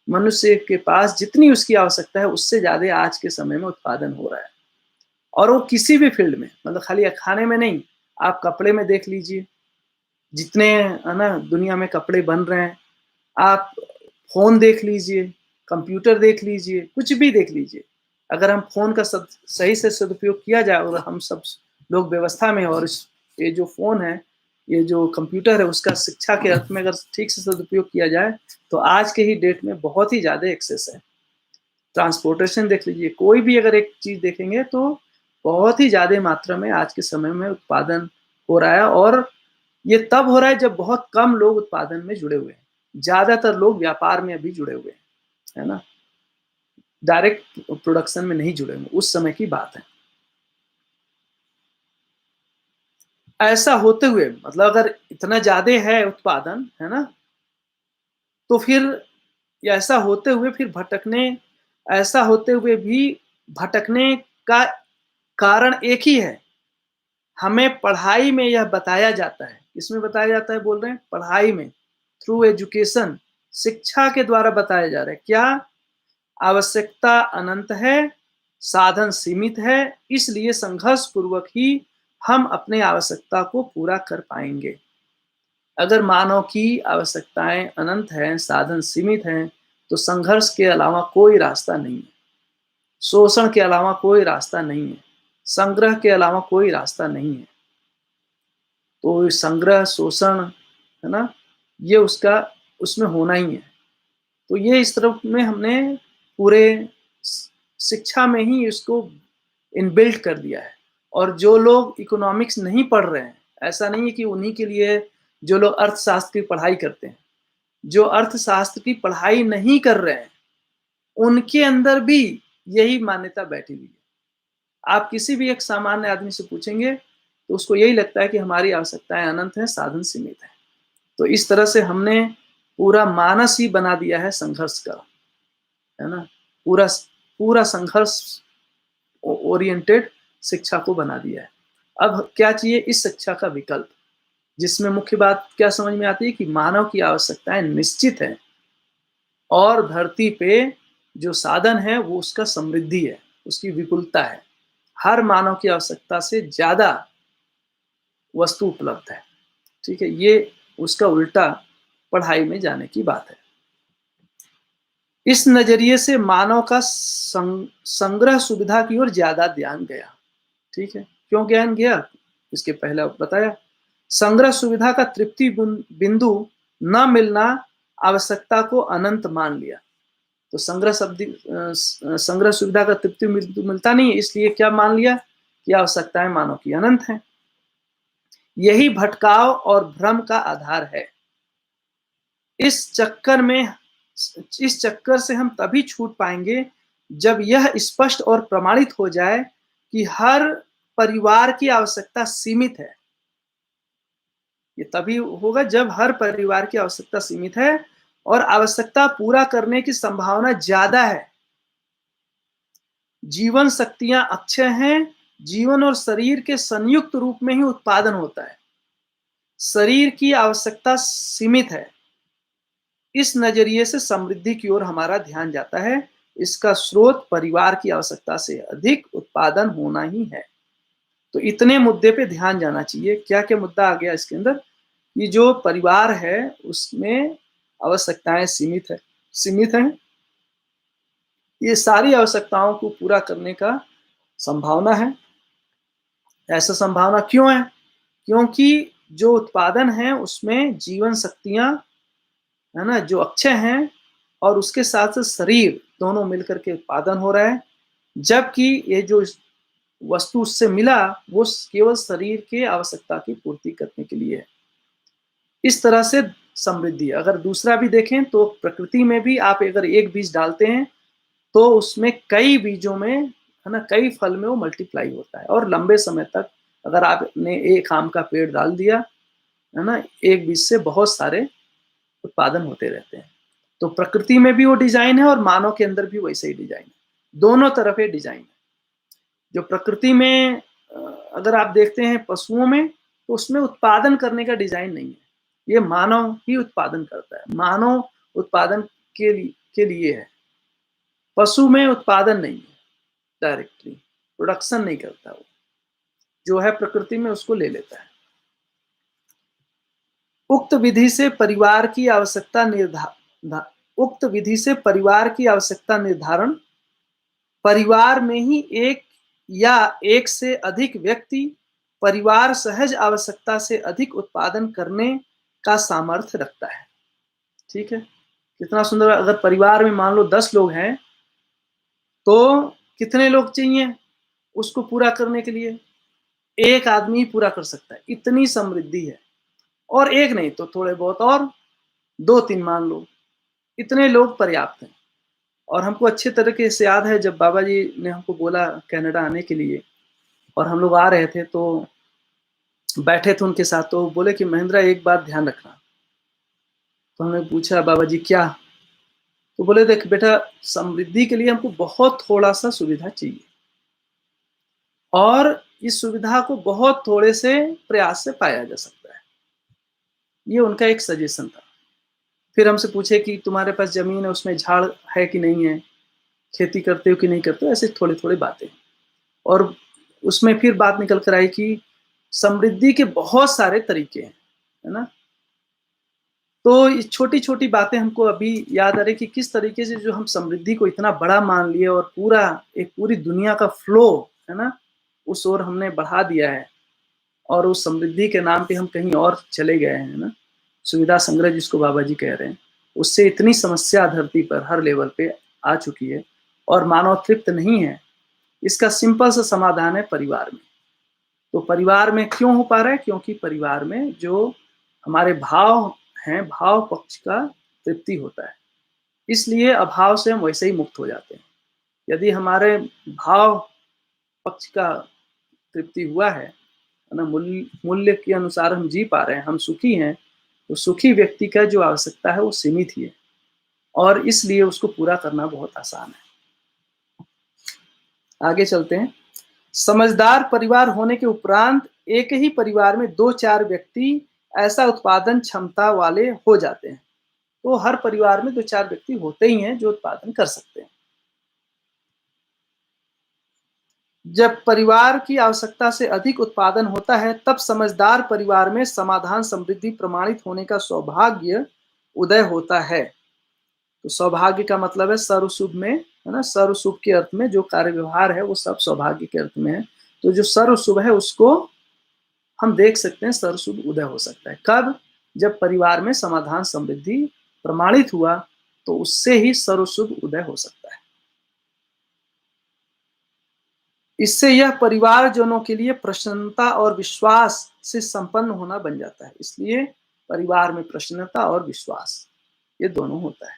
मनुष्य के पास जितनी उसकी आवश्यकता है उससे ज्यादा आज के समय में उत्पादन हो रहा है। और वो किसी भी फील्ड में, मतलब खाली खाने में नहीं, आप कपड़े में देख लीजिए, जितने, है ना, दुनिया में कपड़े बन रहे हैं, आप फोन देख लीजिए, कंप्यूटर देख लीजिए, कुछ भी देख लीजिए। अगर हम फोन का सही से सदुपयोग किया जाए, और हम सब लोग व्यवस्था में, और ये जो फोन है, ये जो कंप्यूटर है, उसका शिक्षा के अर्थ में अगर ठीक से सदुपयोग किया जाए तो आज के ही डेट में बहुत ही ज्यादा एक्सेस है। ट्रांसपोर्टेशन देख लीजिए, कोई भी अगर एक चीज देखेंगे तो बहुत ही ज्यादा मात्रा में आज के समय में उत्पादन हो रहा है। और ये तब हो रहा है जब बहुत कम लोग उत्पादन में जुड़े हुए हैं, ज्यादातर लोग व्यापार में अभी जुड़े हुए हैं, है ना, डायरेक्ट प्रोडक्शन में नहीं जुड़े हुए। उस समय की बात है। ऐसा होते हुए, मतलब अगर इतना ज्यादा है उत्पादन, है ना, तो फिर ऐसा होते हुए फिर ऐसा होते हुए भी भटकने का कारण एक ही है। हमें पढ़ाई में यह बताया जाता है। इसमें बताया जाता है, बोल रहे हैं पढ़ाई में, थ्रू एजुकेशन, शिक्षा के द्वारा बताया जा रहा है। क्या? आवश्यकता अनंत है, साधन सीमित है, इसलिए संघर्ष पूर्वक ही हम अपने आवश्यकता को पूरा कर पाएंगे। अगर मानव की आवश्यकताएं अनंत हैं, साधन सीमित हैं, तो संघर्ष के अलावा कोई रास्ता नहीं है, शोषण के अलावा कोई रास्ता नहीं है, संग्रह के अलावा कोई रास्ता नहीं है। तो संग्रह, शोषण, है ना, ये उसका उसमें होना ही है। तो ये इस तरफ में हमने पूरे शिक्षा में ही इसको इनबिल्ट कर दिया है। और जो लोग इकोनॉमिक्स नहीं पढ़ रहे हैं, ऐसा नहीं है कि उन्हीं के लिए, जो लोग अर्थशास्त्र की पढ़ाई करते हैं, जो अर्थशास्त्र की पढ़ाई नहीं कर रहे हैं, उनके अंदर भी यही मान्यता बैठी हुई है। आप किसी भी एक सामान्य आदमी से पूछेंगे तो उसको यही लगता है कि हमारी आवश्यकताएं अनंत हैं, साधन सीमित हैं। तो इस तरह से हमने पूरा मानस ही बना दिया है संघर्ष का, है ना? पूरा पूरा संघर्ष ओरिएंटेड शिक्षा को बना दिया है। अब क्या चाहिए इस शिक्षा का विकल्प, जिसमें मुख्य बात क्या समझ में आती है कि मानव की आवश्यकताएं निश्चित हैं और धरती पे जो साधन है वो उसका समृद्धि है, उसकी विपुलता है। हर मानव की आवश्यकता से ज्यादा वस्तु उपलब्ध है। ठीक है, ये उसका उल्टा पढ़ाई में जाने की बात है। इस नजरिए से मानव का संग्रह सुविधा की ओर ज्यादा ध्यान गया। ठीक है, क्यों ज्ञान गया इसके पहले बताया। संग्रह सुविधा का तृप्ति बिंदु न मिलना आवश्यकता को अनंत मान लिया। तो संग्रह सुविधा का तृप्ति बिंदु मिलता नहीं है, इसलिए क्या मान लिया कि आवश्यकताएं मानव की अनंत हैं। यही भटकाव और भ्रम का आधार है। इस चक्कर से हम तभी छूट पाएंगे जब यह स्पष्ट और प्रमाणित हो जाए कि हर परिवार की आवश्यकता सीमित है। ये तभी होगा जब हर परिवार की आवश्यकता सीमित है और आवश्यकता पूरा करने की संभावना ज्यादा है। जीवन शक्तियां अक्षय हैं, जीवन और शरीर के संयुक्त रूप में ही उत्पादन होता है। शरीर की आवश्यकता सीमित है। इस नजरिए से समृद्धि की ओर हमारा ध्यान जाता है। इसका स्रोत परिवार की आवश्यकता से अधिक उत्पादन होना ही है। तो इतने मुद्दे पे ध्यान जाना चाहिए। क्या क्या मुद्दा आ गया इसके अंदर कि जो परिवार है उसमें आवश्यकताएं सीमित हैं। ये सारी आवश्यकताओं को पूरा करने का संभावना है। ऐसा संभावना क्यों है? क्योंकि जो उत्पादन है उसमें जीवन शक्तियां, है ना, जो अक्षय हैं, और उसके साथ साथ शरीर, दोनों मिलकर के उत्पादन हो रहा है। जबकि ये जो वस्तु उससे मिला वो केवल शरीर के आवश्यकता की पूर्ति करने के लिए है। इस तरह से समृद्धि। अगर दूसरा भी देखें तो प्रकृति में भी आप अगर एक बीज डालते हैं तो उसमें कई बीजों में, है ना, कई फल में वो मल्टीप्लाई होता है और लंबे समय तक, अगर आपने एक आम का पेड़ डाल दिया, है ना, एक बीज से बहुत सारे उत्पादन होते रहते हैं। तो प्रकृति में भी वो डिजाइन है और मानव के अंदर भी वैसे ही डिजाइन है। दोनों तरफ ये डिजाइन है। जो प्रकृति में अगर आप देखते हैं पशुओं में, तो उसमें उत्पादन करने का डिजाइन नहीं है। ये मानव ही उत्पादन करता है, मानव उत्पादन के लिए है। पशु में उत्पादन नहीं है, डायरेक्टली प्रोडक्शन नहीं करता। वो जो है प्रकृति में उसको ले लेता है। उक्त विधि से परिवार की आवश्यकता निर्धारण परिवार में ही एक या एक से अधिक व्यक्ति परिवार सहज आवश्यकता से अधिक उत्पादन करने का सामर्थ्य रखता है। ठीक है, कितना सुंदर। अगर परिवार में मान लो 10 लोग हैं तो कितने लोग चाहिए उसको पूरा करने के लिए? एक आदमी पूरा कर सकता है, इतनी समृद्धि है। और एक नहीं तो थोड़े बहुत और 2-3 मान लो, इतने लोग पर्याप्त हैं। और हमको अच्छे तरीके से याद है जब बाबा जी ने हमको बोला कनाडा आने के लिए, और हम लोग आ रहे थे तो बैठे थे उनके साथ, तो बोले कि महेंद्र एक बात ध्यान रखना। तो हमने पूछा बाबा जी क्या? तो बोले देख बेटा, समृद्धि के लिए हमको बहुत थोड़ा सा सुविधा चाहिए और इस सुविधा को बहुत थोड़े से प्रयास से पाया जा सकता है। ये उनका एक सजेशन था। फिर हमसे पूछे कि तुम्हारे पास जमीन है, उसमें झाड़ है कि नहीं है, खेती करते हो कि नहीं करते हो, ऐसे थोड़ी थोड़ी बातें। और उसमें फिर बात निकल कर आई कि समृद्धि के बहुत सारे तरीके हैं, है ना। तो ये छोटी छोटी बातें हमको अभी याद आ रही कि किस तरीके से जो हम समृद्धि को इतना बड़ा मान लिए और पूरा एक पूरी दुनिया का फ्लो, है ना, उस ओर हमने बढ़ा दिया है और उस समृद्धि के नाम पे हम कहीं और चले गए हैं ना। सुविधा संग्रह जिसको बाबा जी कह रहे हैं, उससे इतनी समस्या धरती पर हर लेवल पे आ चुकी है और मानव तृप्त नहीं है। इसका सिंपल सा समाधान है परिवार में। तो परिवार में क्यों हो पा रहा है? क्योंकि परिवार में जो हमारे भाव हैं, भाव पक्ष का तृप्ति होता है। इसलिए अभाव से हम वैसे ही मुक्त हो जाते हैं। यदि हमारे भाव पक्ष का तृप्ति हुआ है ना, मूल्य के अनुसार हम जी पा रहे हैं, हम सुखी हैं, तो सुखी व्यक्ति का जो आवश्यकता है वो सीमित ही है और इसलिए उसको पूरा करना बहुत आसान है। आगे चलते हैं। समझदार परिवार होने के उपरांत एक ही परिवार में 2-4 व्यक्ति ऐसा उत्पादन क्षमता वाले हो जाते हैं। तो हर परिवार में 2-4 व्यक्ति होते ही हैं जो उत्पादन कर सकते हैं। जब परिवार की आवश्यकता से अधिक उत्पादन होता है, तब समझदार परिवार में समाधान समृद्धि प्रमाणित होने का सौभाग्य उदय होता है। तो सौभाग्य का मतलब है सर्वशुभ में, है ना, सर्वशुभ के अर्थ में जो कार्य व्यवहार है वो सब सौभाग्य के अर्थ में है। तो जो सर्वशुभ है उसको हम देख सकते हैं, सर्वशुभ उदय हो सकता है कब? जब परिवार में समाधान समृद्धि प्रमाणित हुआ, तो उससे ही सर्वशुभ उदय हो सकता है। इससे यह परिवारजनों के लिए प्रसन्नता और विश्वास से संपन्न होना बन जाता है। इसलिए परिवार में प्रसन्नता और विश्वास ये दोनों होता है।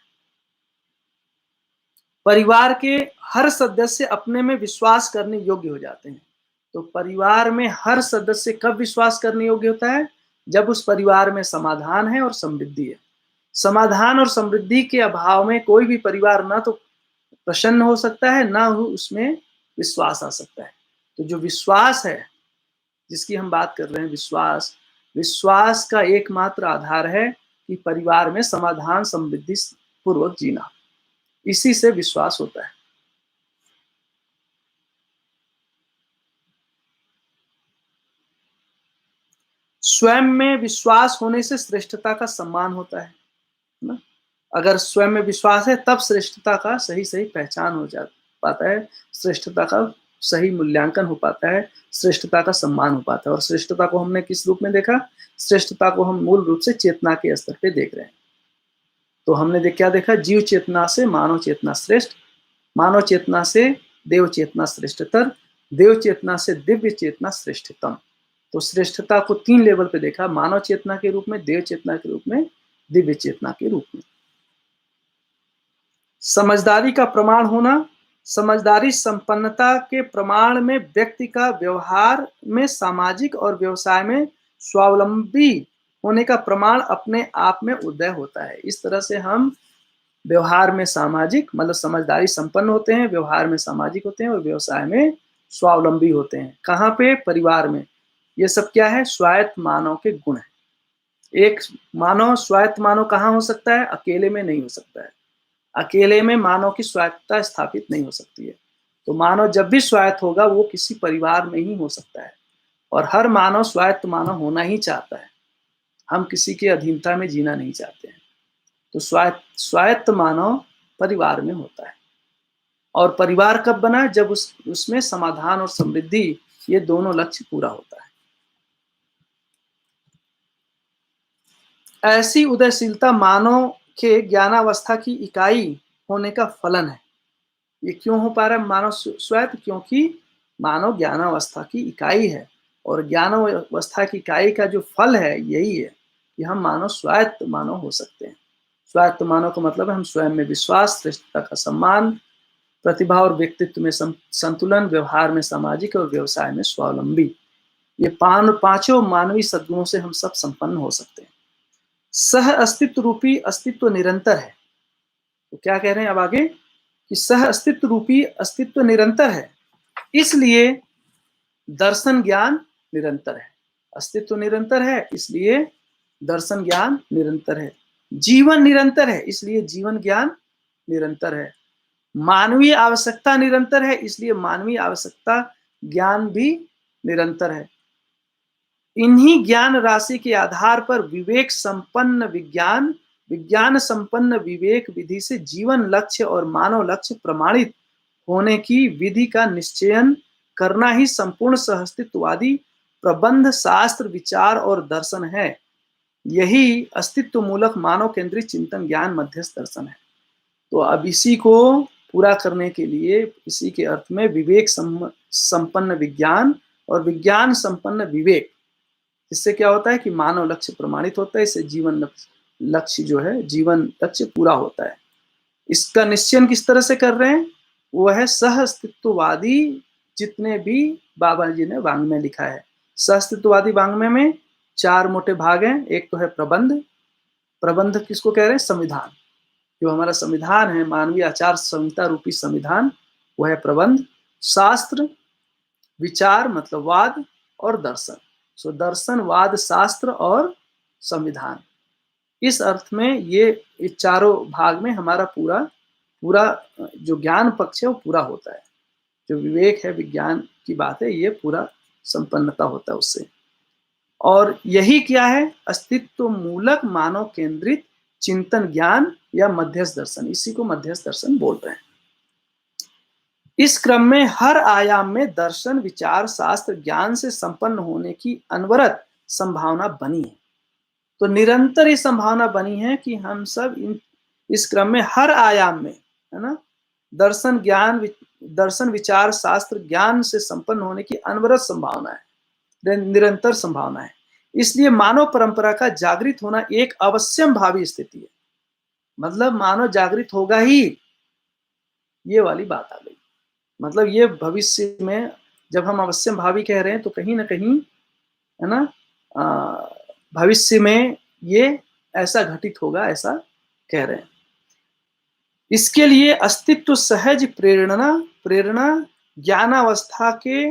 परिवार के हर सदस्य अपने में विश्वास करने योग्य हो जाते हैं। तो परिवार में हर सदस्य कब विश्वास करने योग्य होता है? जब उस परिवार में समाधान है और समृद्धि है। समाधान और समृद्धि के अभाव में कोई भी परिवार ना तो प्रसन्न हो सकता है, ना ही उसमें विश्वास आ सकता है। तो जो विश्वास है, जिसकी हम बात कर रहे हैं, विश्वास, विश्वास का एकमात्र आधार है कि परिवार में समाधान समृद्धि पूर्वक जीना। इसी से विश्वास होता है। स्वयं में विश्वास होने से श्रेष्ठता का सम्मान होता है ना? अगर स्वयं में विश्वास है तब श्रेष्ठता का सही सही पहचान हो जा पाता है, श्रेष्ठता का सही मूल्यांकन हो पाता है, श्रेष्ठता का सम्मान हो पाता है। और श्रेष्ठता को हमने किस रूप में देखा? श्रेष्ठता को हम मूल रूप से चेतना के स्तर पे देख रहे हैं। तो हमने क्या देखा? जीव चेतना से मानव चेतना श्रेष्ठ, मानव चेतना से देव चेतना श्रेष्ठतर, देव चेतना से दिव्य चेतना श्रेष्ठतम। तो श्रेष्ठता को 3 लेवल पे देखा, मानव चेतना के रूप में, देव चेतना के रूप में, दिव्य चेतना के रूप में। समझदारी का प्रमाण होना, समझदारी संपन्नता के प्रमाण में व्यक्ति का व्यवहार में सामाजिक और व्यवसाय में स्वावलंबी होने का प्रमाण अपने आप में उदय होता है। इस तरह से हम व्यवहार में सामाजिक, मतलब समझदारी संपन्न होते हैं, व्यवहार में सामाजिक होते हैं और व्यवसाय में स्वावलंबी होते हैं। कहाँ पे? परिवार में। ये सब क्या है? स्वायत्त मानव के गुण है। एक मानव, स्वायत्त मानव कहाँ हो सकता है? अकेले में नहीं हो सकता है। अकेले में मानव की स्वायत्तता स्थापित नहीं हो सकती है। तो मानव जब भी स्वायत्त होगा वो किसी परिवार में ही हो सकता है। और हर मानव स्वायत्त मानव होना ही चाहता है। हम किसी की अधीनता में जीना नहीं चाहते हैं। तो स्वायत्त मानव परिवार में होता है। और परिवार कब बना? जब उसमें समाधान और समृद्धि, ये दोनों लक्ष्य पूरा होता है। ऐसी उदयशीलता मानव के ज्ञानावस्था की इकाई होने का फलन है। ये क्यों हो पा रहा है मानव स्वायत्त? क्योंकि मानव ज्ञानावस्था की इकाई है और ज्ञानावस्था की इकाई का जो फल है यही है कि हम मानव स्वायत्त मानव हो सकते हैं। स्वायत्त मानव का मतलब है हम स्वयं में विश्वास, श्रेष्ठता का सम्मान, प्रतिभा और व्यक्तित्व में संतुलन, व्यवहार में सामाजिक और व्यवसाय में स्वावलंबी। ये पांचों मानवीय सद्गुणों से हम सब संपन्न हो सकते हैं। सह अस्तित्व रूपी अस्तित्व निरंतर है। तो क्या कह रहे हैं अब आगे? कि सह अस्तित्व रूपी अस्तित्व निरंतर है, इसलिए दर्शन ज्ञान निरंतर है। अस्तित्व निरंतर है, इसलिए दर्शन ज्ञान निरंतर है। जीवन निरंतर है, इसलिए जीवन ज्ञान निरंतर है। मानवीय आवश्यकता निरंतर है, इसलिए मानवीय आवश्यकता ज्ञान भी निरंतर है। इन्हीं ज्ञान राशि के आधार पर विवेक संपन्न विज्ञान, विज्ञान संपन्न विवेक विधि से जीवन लक्ष्य और मानव लक्ष्य प्रमाणित होने की विधि का निश्चयन करना ही संपूर्ण सहअस्तित्ववादी प्रबंध शास्त्र, विचार और दर्शन है। यही अस्तित्व मूलक मानव केंद्रित चिंतन ज्ञान मध्यस्थ दर्शन है। तो अब इसी को पूरा करने के लिए, इसी के अर्थ में विवेक संपन्न विज्ञान और विज्ञान संपन्न विवेक, इससे क्या होता है कि मानव लक्ष्य प्रमाणित होता है, इससे जीवन लक्ष्य जो है, जीवन लक्ष्य पूरा होता है। इसका निश्चय किस तरह से कर रहे हैं? वो है सह अस्तित्ववादी, जितने भी बाबा जी ने वाङ्मय लिखा है। सह अस्तित्ववादी वाङ्मय में 4 मोटे भाग हैं। एक तो है प्रबंध। प्रबंध किसको कह रहे हैं? संविधान। जो हमारा संविधान है, मानवीय आचार संहिता रूपी संविधान, वो है प्रबंध। शास्त्र, विचार मतलब वाद, और दर्शन। सो दर्शन, वाद, शास्त्र और संविधान, इस अर्थ में ये चारों भाग में हमारा पूरा पूरा जो ज्ञान पक्ष है वो पूरा होता है। जो विवेक है, विज्ञान की बात है, ये पूरा संपन्नता होता है उससे। और यही क्या है? अस्तित्व मूलक मानव केंद्रित चिंतन ज्ञान या मध्यस्थ दर्शन, इसी को मध्यस्थ दर्शन बोल रहे हैं। इस क्रम में हर आयाम में दर्शन, विचार, शास्त्र, ज्ञान से संपन्न होने की अनवरत संभावना बनी है। तो निरंतर ये संभावना बनी है कि हम सब इस क्रम में हर आयाम में, है ना, दर्शन, ज्ञान, दर्शन, विचार, शास्त्र, ज्ञान से संपन्न होने की अनवरत संभावना है, निरंतर संभावना है। इसलिए मानव परंपरा का जागृत होना एक अवश्यम भावी स्थिति है। मतलब मानव जागृत होगा ही, ये वाली बात आ गई। मतलब ये भविष्य में, जब हम अवश्यम भावी कह रहे हैं तो कहीं ना कहीं, है ना, भविष्य में ये ऐसा घटित होगा, ऐसा कह रहे हैं। इसके लिए अस्तित्व सहज प्रेरणा ज्ञानावस्था के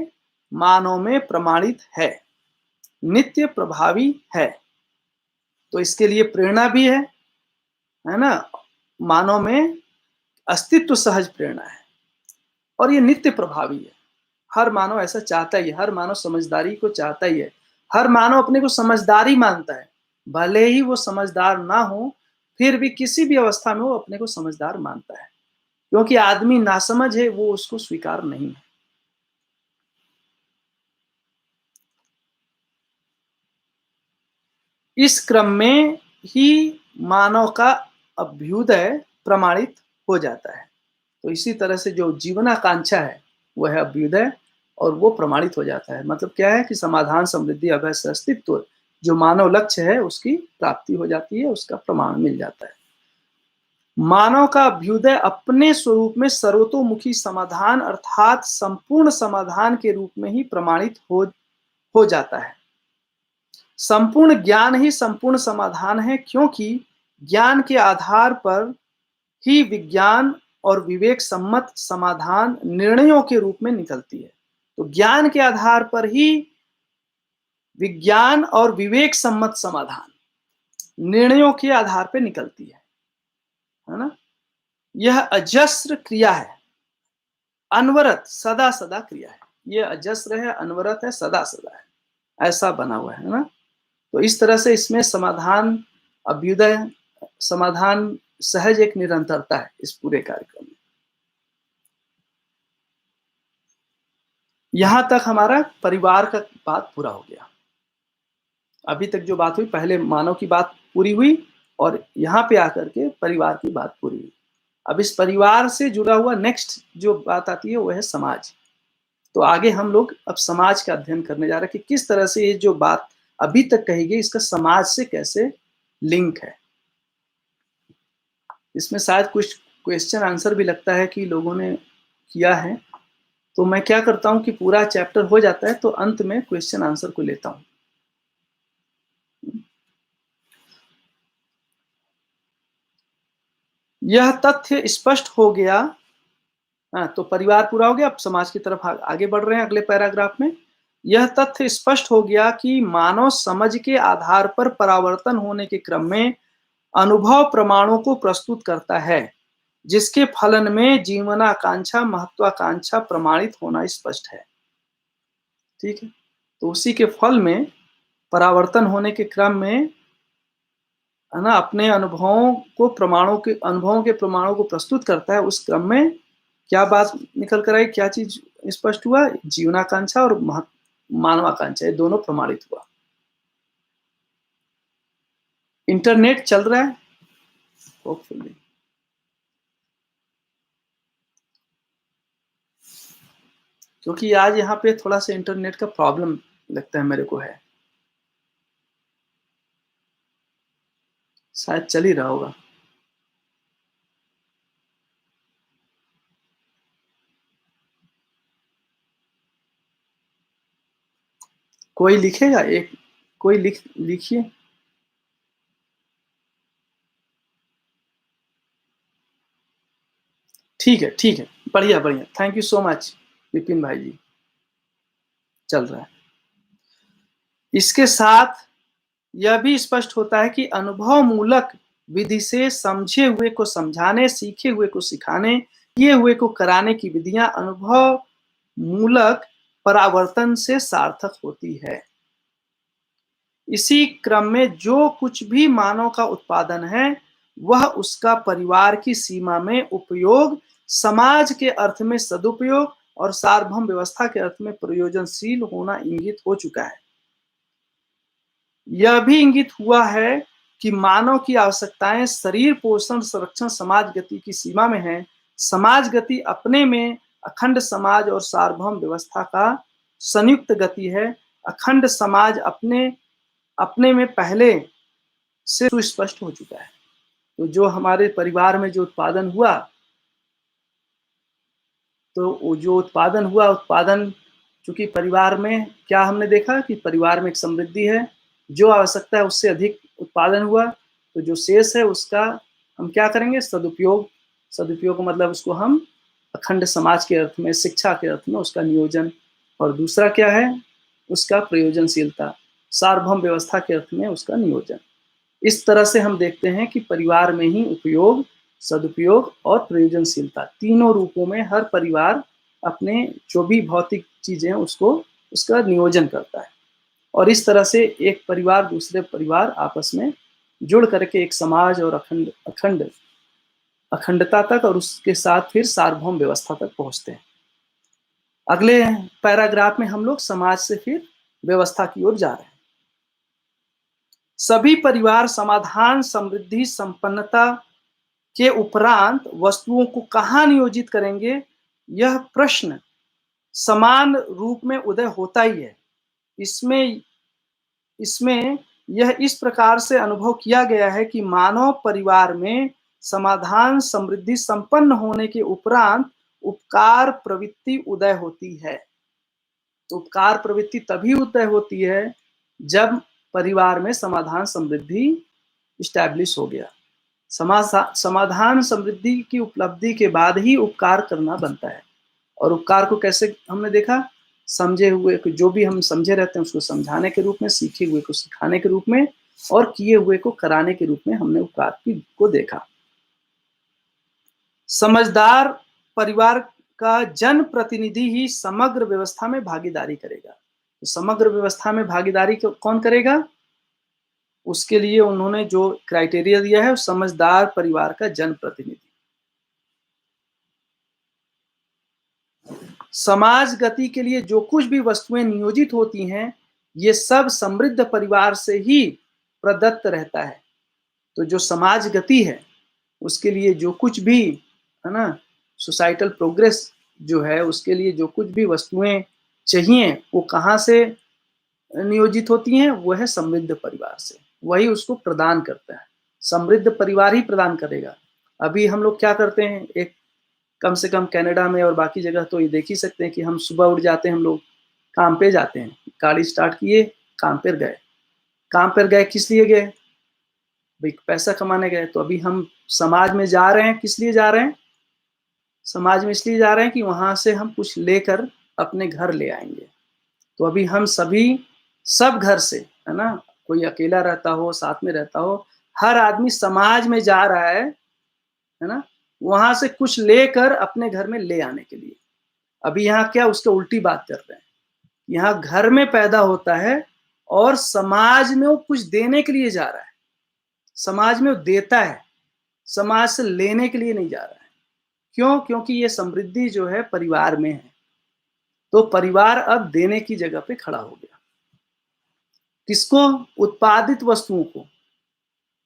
मानव में प्रमाणित है, नित्य प्रभावी है। तो इसके लिए प्रेरणा भी है ना, मानव में अस्तित्व सहज प्रेरणा है, और ये नित्य प्रभावी है। हर मानव ऐसा चाहता ही है, हर मानव समझदारी को चाहता ही है, हर मानव अपने को समझदारी मानता है। भले ही वो समझदार ना हो, फिर भी किसी भी अवस्था में वो अपने को समझदार मानता है, क्योंकि आदमी नासमझ है, वो उसको स्वीकार नहीं है। इस क्रम में ही मानव का अभ्युदय प्रमाणित हो जाता है। तो इसी तरह से जो जीवनाकांक्षा है वह है अभ्युदय, और वो प्रमाणित हो जाता है। मतलब क्या है कि समाधान, समृद्धि, अभय, अस्तित्व, जो मानव लक्ष्य है उसकी प्राप्ति हो जाती है, उसका प्रमाण मिल जाता है। मानव का अभ्युदय अपने स्वरूप में सर्वतोमुखी समाधान अर्थात संपूर्ण समाधान के रूप में ही प्रमाणित हो जाता है। संपूर्ण ज्ञान ही संपूर्ण समाधान है, क्योंकि ज्ञान के आधार पर ही विज्ञान और विवेक सम्मत समाधान निर्णयों के रूप में निकलती है। तो ज्ञान के आधार पर ही विज्ञान और विवेक सम्मत समाधान निर्णयों के आधार पर निकलती है ना। यह अजस्र क्रिया है, अनवरत, सदा सदा क्रिया है। यह अजस्र है, अनवरत है, सदा सदा है, ऐसा बना हुआ है ना। तो इस तरह से इसमें समाधान, अभ्युदय, समाधान, सहज एक निरंतरता है इस पूरे कार्यक्रम में। यहां तक हमारा परिवार का बात पूरा हो गया। अभी तक जो बात हुई, पहले मानव की बात पूरी हुई, और यहाँ पे आकर के परिवार की बात पूरी हुई। अब इस परिवार से जुड़ा हुआ नेक्स्ट जो बात आती है वो है समाज। तो आगे हम लोग अब समाज का अध्ययन करने जा रहे हैं कि किस तरह से ये जो बात अभी तक कही गई, इसका समाज से कैसे लिंक है। इसमें शायद कुछ क्वेश्चन आंसर भी लगता है कि लोगों ने किया है। तो मैं क्या करता हूं कि पूरा चैप्टर हो जाता है तो अंत में क्वेश्चन आंसर को लेता हूं। यह तथ्य स्पष्ट हो गया। तो परिवार पूरा हो गया, अब समाज की तरफ आगे बढ़ रहे हैं अगले पैराग्राफ में। यह तथ्य स्पष्ट हो गया कि मानव समझ के आधार पर परावर्तन होने के क्रम में अनुभव प्रमाणों को प्रस्तुत करता है, जिसके फलन में जीवनाकांक्षा, महत्वाकांक्षा प्रमाणित होना स्पष्ट है। ठीक है, तो उसी के फल में परावर्तन होने के क्रम में, है ना, अपने अनुभवों के प्रमाणों को प्रस्तुत करता है। उस क्रम में क्या बात निकल कर आई, क्या चीज स्पष्ट हुआ? जीवनाकांक्षा और मानवाकांक्षा, ये दोनों प्रमाणित हुआ। इंटरनेट चल रहा है होपफुली। क्योंकि आज यहाँ पे थोड़ा सा इंटरनेट का प्रॉब्लम लगता है मेरे को है। शायद चल ही रहा होगा। कोई लिखेगा, एक कोई लिखिए। ठीक है, ठीक है। बढ़िया, बढ़िया। Thank you so much Vipin भाई जी। चल रहा है। इसके साथ यह भी स्पष्ट होता है कि अनुभव मूलक विधि से समझे हुए को समझाने, सीखे हुए को सिखाने, किए हुए को कराने की विधियां अनुभव मूलक परावर्तन से सार्थक होती है। इसी क्रम में जो कुछ भी मानव का उत्पादन है, वह उसका परिवार की सीमा में उपयोग, समाज के अर्थ में सदुपयोग और सार्वभौम व्यवस्था के अर्थ में प्रयोजनशील होना इंगित हो चुका है। यह भी इंगित हुआ है कि मानव की आवश्यकताएं शरीर पोषण, संरक्षण, समाज गति की सीमा में है। समाज गति अपने में अखंड समाज और सार्वभौम व्यवस्था का संयुक्त गति है। अखंड समाज अपने अपने में पहले से सुस्पष्ट हो चुका है। तो जो हमारे परिवार में जो उत्पादन हुआ, तो वो जो उत्पादन हुआ, उत्पादन चूंकि परिवार में क्या हमने देखा कि परिवार में एक समृद्धि है, जो आवश्यकता है उससे अधिक उत्पादन हुआ, तो जो शेष है उसका हम क्या करेंगे, सदुपयोग। सदुपयोग मतलब उसको हम अखंड समाज के अर्थ में, शिक्षा के अर्थ में उसका नियोजन। और दूसरा क्या है, उसका प्रयोजनशीलता, सार्वभौम व्यवस्था के अर्थ में उसका नियोजन। इस तरह से हम देखते हैं कि परिवार में ही उपयोग, सदुपयोग और प्रयोजनशीलता तीनों रूपों में हर परिवार अपने जो भी भौतिक चीजें हैं उसको उसका नियोजन करता है। और इस तरह से एक परिवार दूसरे परिवार आपस में जुड़ करके एक समाज और अखंड अखंड अखंडता तक और उसके साथ फिर सार्वभौम व्यवस्था तक पहुंचते हैं। अगले पैराग्राफ में हम लोग समाज से फिर व्यवस्था की ओर जा रहे हैं। सभी परिवार समाधान, समृद्धि, संपन्नता के उपरांत वस्तुओं को कहाँ नियोजित करेंगे, यह प्रश्न समान रूप में उदय होता ही है। इसमें इसमें यह इस प्रकार से अनुभव किया गया है कि मानव परिवार में समाधान, समृद्धि संपन्न होने के उपरांत उपकार प्रवृत्ति उदय होती है। तो उपकार प्रवृत्ति तभी उदय होती है जब परिवार में समाधान, समृद्धि इस्टेब्लिश हो गया। समाधान, समृद्धि की उपलब्धि के बाद ही उपकार करना बनता है। और उपकार को कैसे हमने देखा, समझे हुए को, जो भी हम समझे रहते हैं उसको समझाने के रूप में, सीखे हुए को सिखाने के रूप में और किए हुए को कराने के रूप में हमने उपकार को देखा। समझदार परिवार का जन प्रतिनिधि ही समग्र व्यवस्था में भागीदारी करेगा। तो समग्र व्यवस्था में भागीदारी कौन करेगा, उसके लिए उन्होंने जो क्राइटेरिया दिया है, समझदार परिवार का जन प्रतिनिधि। समाज गति के लिए जो कुछ भी वस्तुएं नियोजित होती हैं, ये सब समृद्ध परिवार से ही प्रदत्त रहता है। तो जो समाज गति है उसके लिए जो कुछ भी है ना, सोसाइटल प्रोग्रेस जो है उसके लिए जो कुछ भी वस्तुएं चाहिए वो कहाँ से नियोजित होती हैं, वो है समृद्ध परिवार से। वही उसको प्रदान करता है, समृद्ध परिवार ही प्रदान करेगा। अभी हम लोग क्या करते हैं, एक कम से कम कनाडा में और बाकी जगह तो ये देख ही सकते हैं कि हम सुबह उठ जाते हैं, हम लोग काम पे जाते हैं, गाड़ी स्टार्ट किए, काम पर गए। काम पर गए किस लिए गए, भाई पैसा कमाने गए। तो अभी हम समाज में जा रहे हैं, किस लिए जा रहे हैं, समाज में इसलिए जा रहे हैं कि वहां से हम कुछ लेकर अपने घर ले आएंगे। तो अभी हम सभी सब घर से, है ना, कोई अकेला रहता हो, साथ में रहता हो, हर आदमी समाज में जा रहा है ना, वहां से कुछ लेकर अपने घर में ले आने के लिए। अभी यहाँ क्या उसके उल्टी बात कर रहे हैं, यहाँ घर में पैदा होता है और समाज में वो कुछ देने के लिए जा रहा है, समाज में वो देता है, समाज से लेने के लिए नहीं जा रहा है। क्यों, क्योंकि ये समृद्धि जो है परिवार में है, तो परिवार अब देने की जगह पे खड़ा हो गया। किसको, उत्पादित वस्तुओं को।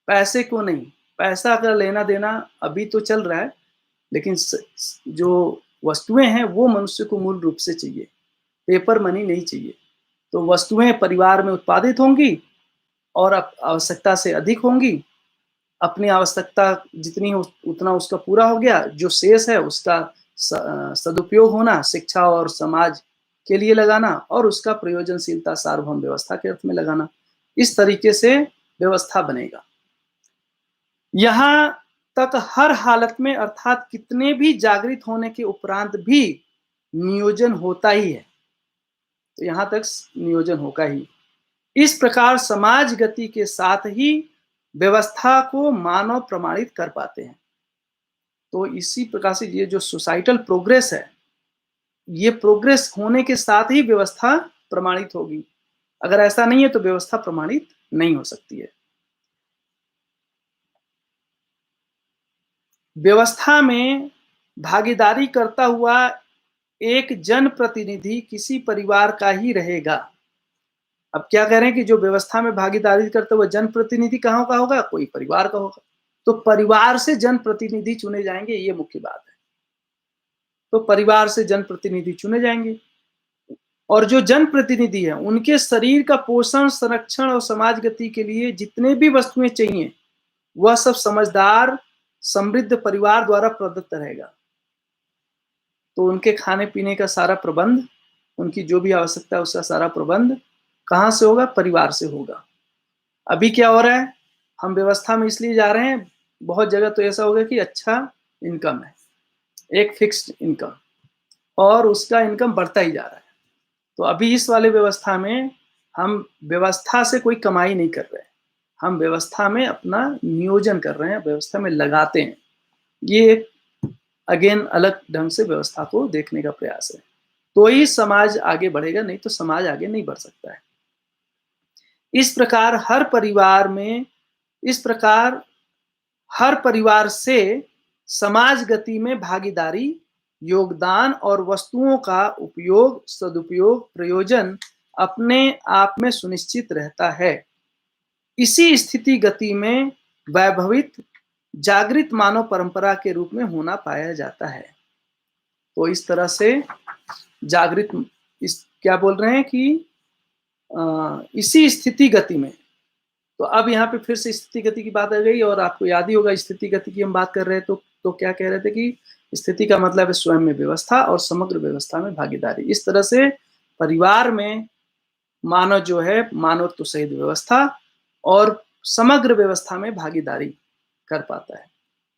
पैसे को नहीं। पैसा का लेना देना अभी तो चल रहा है, लेकिन जो वस्तुएं हैं वो मनुष्य को मूल रूप से चाहिए, पेपर मनी नहीं चाहिए। तो वस्तुएं परिवार में उत्पादित होंगी और आवश्यकता से अधिक होंगी। अपनी आवश्यकता जितनी हो उतना उसका पूरा हो गया, जो शेष है उसका सदुपयोग होना, शिक्षा और समाज के लिए लगाना और उसका प्रयोजनशीलता सार्वभौम व्यवस्था के अर्थ में लगाना। इस तरीके से व्यवस्था बनेगा। यहाँ तक हर हालत में अर्थात कितने भी जागृत होने के उपरांत भी नियोजन होता ही है। तो यहाँ तक नियोजन होगा ही। इस प्रकार समाज गति के साथ ही व्यवस्था को मानव प्रमाणित कर पाते हैं। तो इसी प्रकार से ये जो सोसाइटल प्रोग्रेस है, ये प्रोग्रेस होने के साथ ही व्यवस्था प्रमाणित होगी। अगर ऐसा नहीं है तो व्यवस्था प्रमाणित नहीं हो सकती है। व्यवस्था में भागीदारी करता हुआ एक जनप्रतिनिधि किसी परिवार का ही रहेगा। अब क्या कह रहे हैं कि जो व्यवस्था में भागीदारी करता हुआ जनप्रतिनिधि कहाँ का होगा? कोई परिवार का होगा। तो परिवार से जनप्रतिनिधि चुने जाएंगे, ये मुख्य बात है। तो परिवार से जनप्रतिनिधि चुने जाएंगे और जो जनप्रतिनिधि है उनके शरीर का पोषण, संरक्षण और समाज गति के लिए जितने भी वस्तुएं चाहिए वह सब समझदार समृद्ध परिवार द्वारा प्रदत्त रहेगा। तो उनके खाने पीने का सारा प्रबंध, उनकी जो भी आवश्यकता है उसका सारा प्रबंध कहाँ से होगा? परिवार से होगा। अभी क्या हो रहा है? हम व्यवस्था में इसलिए जा रहे हैं, बहुत जगह तो ऐसा होगा कि अच्छा इनकम है, एक फिक्स्ड इनकम, और उसका इनकम बढ़ता ही जा रहा है। तो अभी इस वाले व्यवस्था में हम व्यवस्था से कोई कमाई नहीं कर रहे हैं, हम व्यवस्था में अपना नियोजन कर रहे हैं, व्यवस्था में लगाते हैं। ये एक अगेन अलग ढंग से व्यवस्था को देखने का प्रयास है। तो ही समाज आगे बढ़ेगा, नहीं तो समाज आगे नहीं बढ़ सकता है। इस प्रकार हर परिवार से समाज गति में भागीदारी, योगदान और वस्तुओं का उपयोग, सदुपयोग, प्रयोजन अपने आप में सुनिश्चित रहता है। इसी स्थिति गति में वैभवित जागृत मानव परंपरा के रूप में होना पाया जाता है। तो इस तरह से जागृत, इस क्या बोल रहे हैं कि इसी स्थिति गति में, तो अब यहाँ पे फिर से स्थिति गति की बात आ गई। और आपको याद ही होगा स्थिति गति की हम बात कर रहे हैं तो क्या कह रहे थे कि स्थिति का मतलब है स्वयं में व्यवस्था और समग्र व्यवस्था में भागीदारी। इस तरह से परिवार में मानव जो है मानवत्व सहित व्यवस्था और समग्र व्यवस्था में भागीदारी कर पाता है।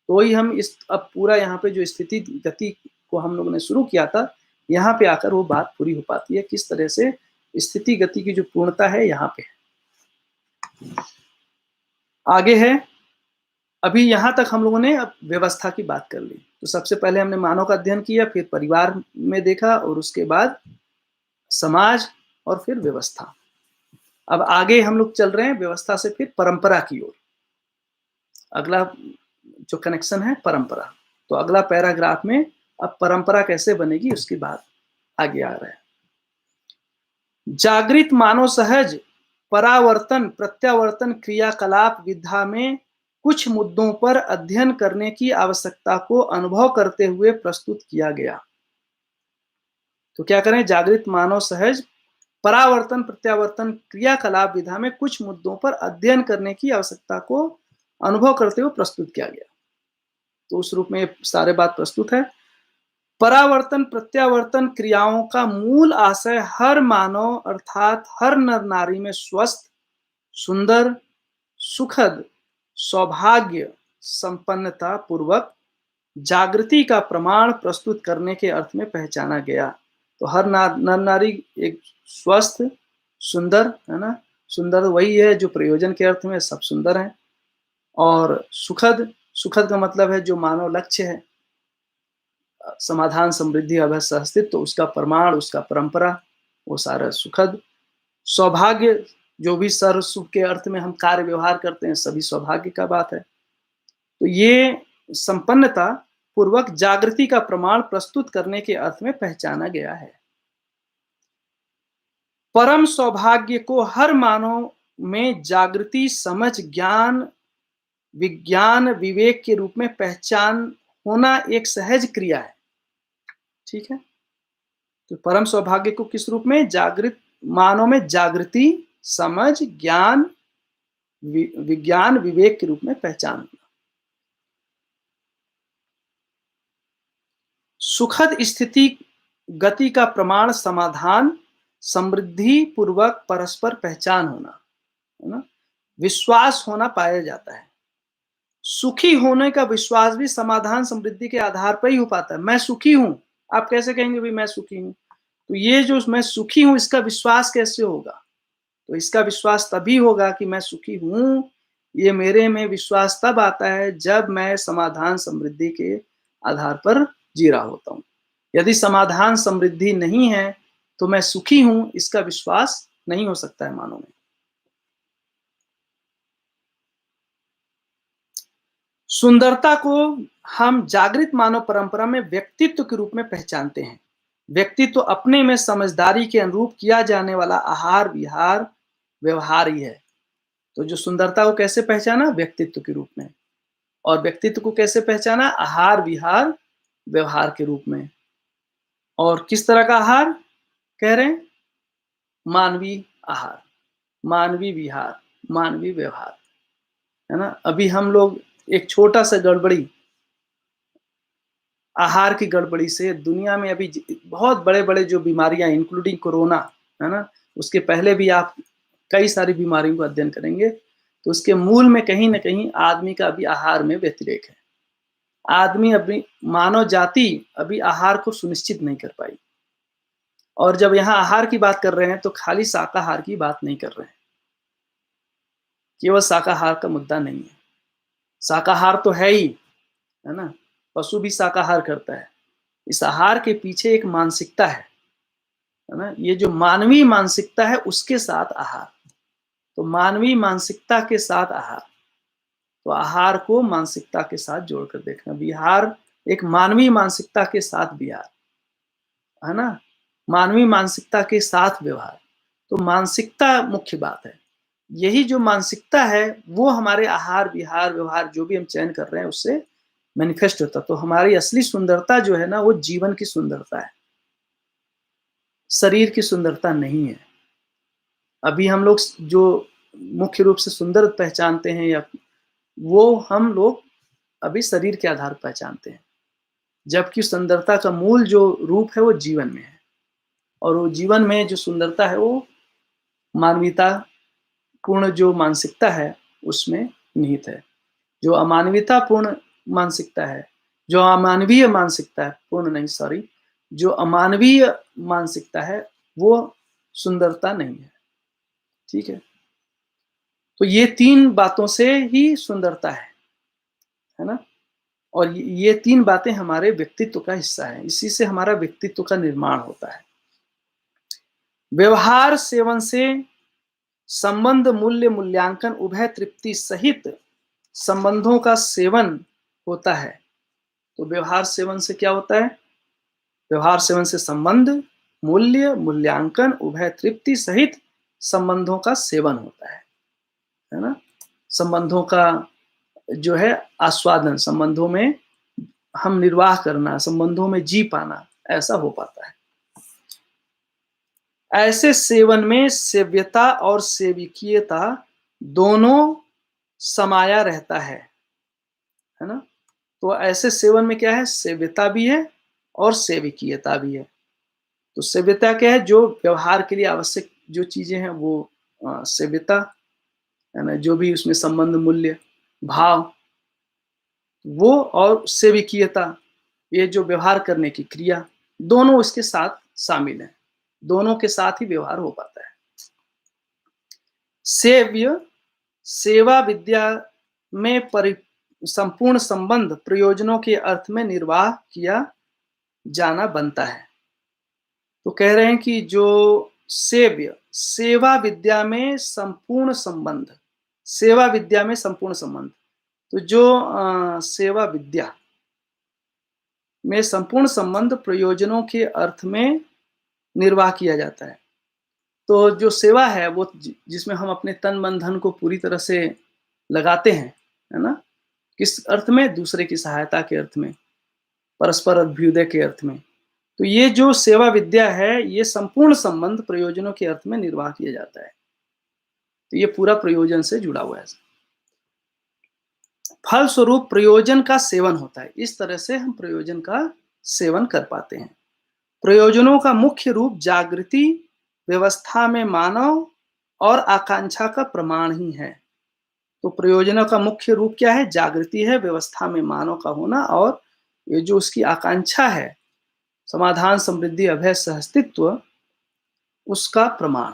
तो ही हम इस अब पूरा यहाँ पे जो स्थिति गति को हम लोगों ने शुरू किया था, यहाँ पे आकर वो बात पूरी हो पाती है, किस तरह से स्थिति गति की जो पूर्णता है यहाँ पे आगे है। अभी यहाँ तक हम लोगों ने अब व्यवस्था की बात कर ली। तो सबसे पहले हमने मानव का अध्ययन किया, फिर परिवार में देखा और उसके बाद समाज और फिर व्यवस्था। अब आगे हम लोग चल रहे हैं व्यवस्था से फिर परंपरा की ओर। अगला जो कनेक्शन है परंपरा। तो अगला पैराग्राफ में अब परंपरा कैसे बनेगी उसकी बात आगे आ रहा है। जागृत मानव सहज परावर्तन प्रत्यावर्तन क्रियाकलाप विधा में कुछ मुद्दों पर अध्ययन करने की आवश्यकता को अनुभव करते हुए प्रस्तुत किया गया। तो क्या करें? जागृत मानव सहज परावर्तन प्रत्यावर्तन क्रियाकलाप विधा में कुछ मुद्दों पर अध्ययन करने की आवश्यकता को अनुभव करते हुए प्रस्तुत किया गया। तो उस रूप में सारे बात प्रस्तुत है। परावर्तन प्रत्यावर्तन क्रियाओं का मूल आशय हर मानव अर्थात हर नर नारी में स्वस्थ, सुंदर, सुखद, सौभाग्य संपन्नता पूर्वक जागृति का प्रमाण प्रस्तुत करने के अर्थ में पहचाना गया। तो हर नर नारी एक स्वस्थ, सुंदर है ना, सुंदर वही है जो प्रयोजन के अर्थ में सब सुंदर हैं, और सुखद, सुखद का मतलब है जो मानव लक्ष्य है, समाधान, समृद्धि, अभय, सहअस्तित्व, तो उसका प्रमाण, उसका परंपरा, वो सारा सुखद। सौभाग्य, जो भी सर्व सुख के अर्थ में हम कार्य व्यवहार करते हैं सभी सौभाग्य का बात है। तो ये संपन्नता पूर्वक जागृति का प्रमाण प्रस्तुत करने के अर्थ में पहचाना गया है। परम सौभाग्य को हर मानव में जागृति, समझ, ज्ञान विज्ञान विवेक के रूप में पहचान होना एक सहज क्रिया है। ठीक है? तो परम सौभाग्य को किस रूप में? जागृत मानव में जागृति, समझ, ज्ञान, विज्ञान, विवेक के रूप में पहचान होना। सुखद स्थिति गति का प्रमाण समाधान, समृद्धि पूर्वक परस्पर पहचान होना, है ना? विश्वास होना पाया जाता है। सुखी होने का विश्वास भी समाधान समृद्धि के आधार पर ही हो पाता है। मैं सुखी हूं, आप कैसे कहेंगे भाई मैं सुखी हूं? तो ये जो मैं सुखी हूं, इसका विश्वास कैसे होगा? तो इसका विश्वास तभी होगा कि मैं सुखी हूं, ये मेरे में विश्वास तब आता है जब मैं समाधान समृद्धि के आधार पर जी रहा होता हूं। यदि समाधान समृद्धि नहीं है तो मैं सुखी हूं, इसका विश्वास नहीं हो सकता है मानव में। सुंदरता को हम जागृत मानव परंपरा में व्यक्तित्व के रूप में पहचानते हैं। व्यक्तित्व अपने में समझदारी के अनुरूप किया जाने वाला आहार विहार व्यवहार ही है। तो जो सुंदरता को कैसे पहचाना? व्यक्तित्व के रूप में। और व्यक्तित्व को कैसे पहचाना? आहार विहार व्यवहार के रूप में। और किस तरह का आहार कह रहे हैं? मानवीय आहार, मानवीय विहार, मानवीय व्यवहार, है ना? अभी हम लोग एक छोटा सा गड़बड़ी, आहार की गड़बड़ी से दुनिया में अभी बहुत बड़े-बड़े जो बीमारियां इंक्लूडिंग कोरोना, है ना? उसके पहले भी आप कई सारी बीमारियों का अध्ययन करेंगे तो उसके मूल में कहीं न कहीं आदमी का अभी आहार में व्यतिरेक है। आदमी अभी, मानव जाति अभी आहार को सुनिश्चित नहीं कर पाई। और जब यहाँ आहार की बात कर रहे हैं तो खाली शाकाहार की बात नहीं कर रहे हैं। केवल शाकाहार का मुद्दा नहीं है। शाकाहार तो है ही, है ना? पशु भी शाकाहार करता है। इस आहार के पीछे एक मानसिकता है ना? ये जो मानवीय मानसिकता है उसके साथ आहार। तो मानवीय मानसिकता के साथ आहार, तो आहार को मानसिकता के साथ जोड़कर देखना। विहार एक मानवीय मानसिकता के साथ विहार, है ना? मानवीय मानसिकता के साथ व्यवहार। तो मानसिकता मुख्य बात है। यही जो मानसिकता है वो हमारे आहार विहार व्यवहार जो भी हम चयन कर रहे हैं उससे मैनिफेस्ट होता। तो हमारी असली सुंदरता जो है ना, वो जीवन की सुंदरता है, शरीर की सुंदरता नहीं है। अभी हम लोग जो मुख्य रूप से सुंदर पहचानते हैं, या वो हम लोग अभी शरीर के आधार पर पहचानते हैं, जबकि सुंदरता का मूल जो रूप है वो जीवन में है। और वो जीवन में जो सुंदरता है वो मानवीयता पूर्ण जो मानसिकता है उसमें निहित है। जो अमानवीयता पूर्ण मानसिकता है, जो अमानवीय मानसिकता है, पूर्ण नहीं सॉरी, जो अमानवीय मानसिकता है वो सुंदरता नहीं है। ठीक है? तो ये तीन बातों से ही सुंदरता है ना? और ये तीन बातें हमारे व्यक्तित्व का हिस्सा है। इसी से हमारा व्यक्तित्व का निर्माण होता है। व्यवहार सेवन से संबंध मूल्य मूल्यांकन उभय तृप्ति सहित संबंधों का सेवन होता है। तो व्यवहार सेवन से क्या होता है? व्यवहार सेवन से संबंध मूल्य मूल्यांकन उभय तृप्ति सहित संबंधों का सेवन होता है ना? संबंधों का जो है आस्वादन, संबंधों में हम निर्वाह करना, संबंधों में जी पाना, ऐसा हो पाता है। ऐसे सेवन में सेव्यता और सेविकीयता दोनों समाया रहता है ना? तो ऐसे सेवन में क्या है? सेव्यता भी है और सेविकीयता भी है। तो सेव्यता क्या है? जो व्यवहार के लिए आवश्यक जो चीजें हैं वो सेव्यता, है ना? जो भी उसमें संबंध मूल्य भाव वो, और सेविकीयता ये जो व्यवहार करने की क्रिया, दोनों इसके साथ शामिल हैं। दोनों के साथ ही व्यवहार हो पाता है। सेव्य सेवा विद्या में संपूर्ण संबंध प्रयोजनों के अर्थ में निर्वाह किया जाना बनता है। तो कह रहे हैं कि जो सेव्य सेवा विद्या में संपूर्ण संबंध, सेवा विद्या में संपूर्ण संबंध, तो जो सेवा विद्या में संपूर्ण संबंध प्रयोजनों के अर्थ में निर्वाह किया जाता है। तो जो सेवा है वो जिसमें हम अपने तन मन धन को पूरी तरह से लगाते हैं, है ना? किस अर्थ में? दूसरे की सहायता के अर्थ में, परस्पर अभ्युदय के अर्थ में। तो ये जो सेवा विद्या है, ये संपूर्ण संबंध प्रयोजनों के अर्थ में निर्वाह किया जाता है। तो ये पूरा प्रयोजन से जुड़ा हुआ है। फलस्वरूप प्रयोजन का सेवन होता है। इस तरह से हम प्रयोजन का सेवन कर पाते हैं। प्रयोजनों का मुख्य रूप जागृति व्यवस्था में मानव और आकांक्षा का प्रमाण ही है। तो प्रयोजनों का मुख्य रूप क्या है? जागृति है, व्यवस्था में मानव का होना, और ये जो उसकी आकांक्षा है, समाधान, समृद्धि, अभय, सहअस्तित्व, उसका प्रमाण।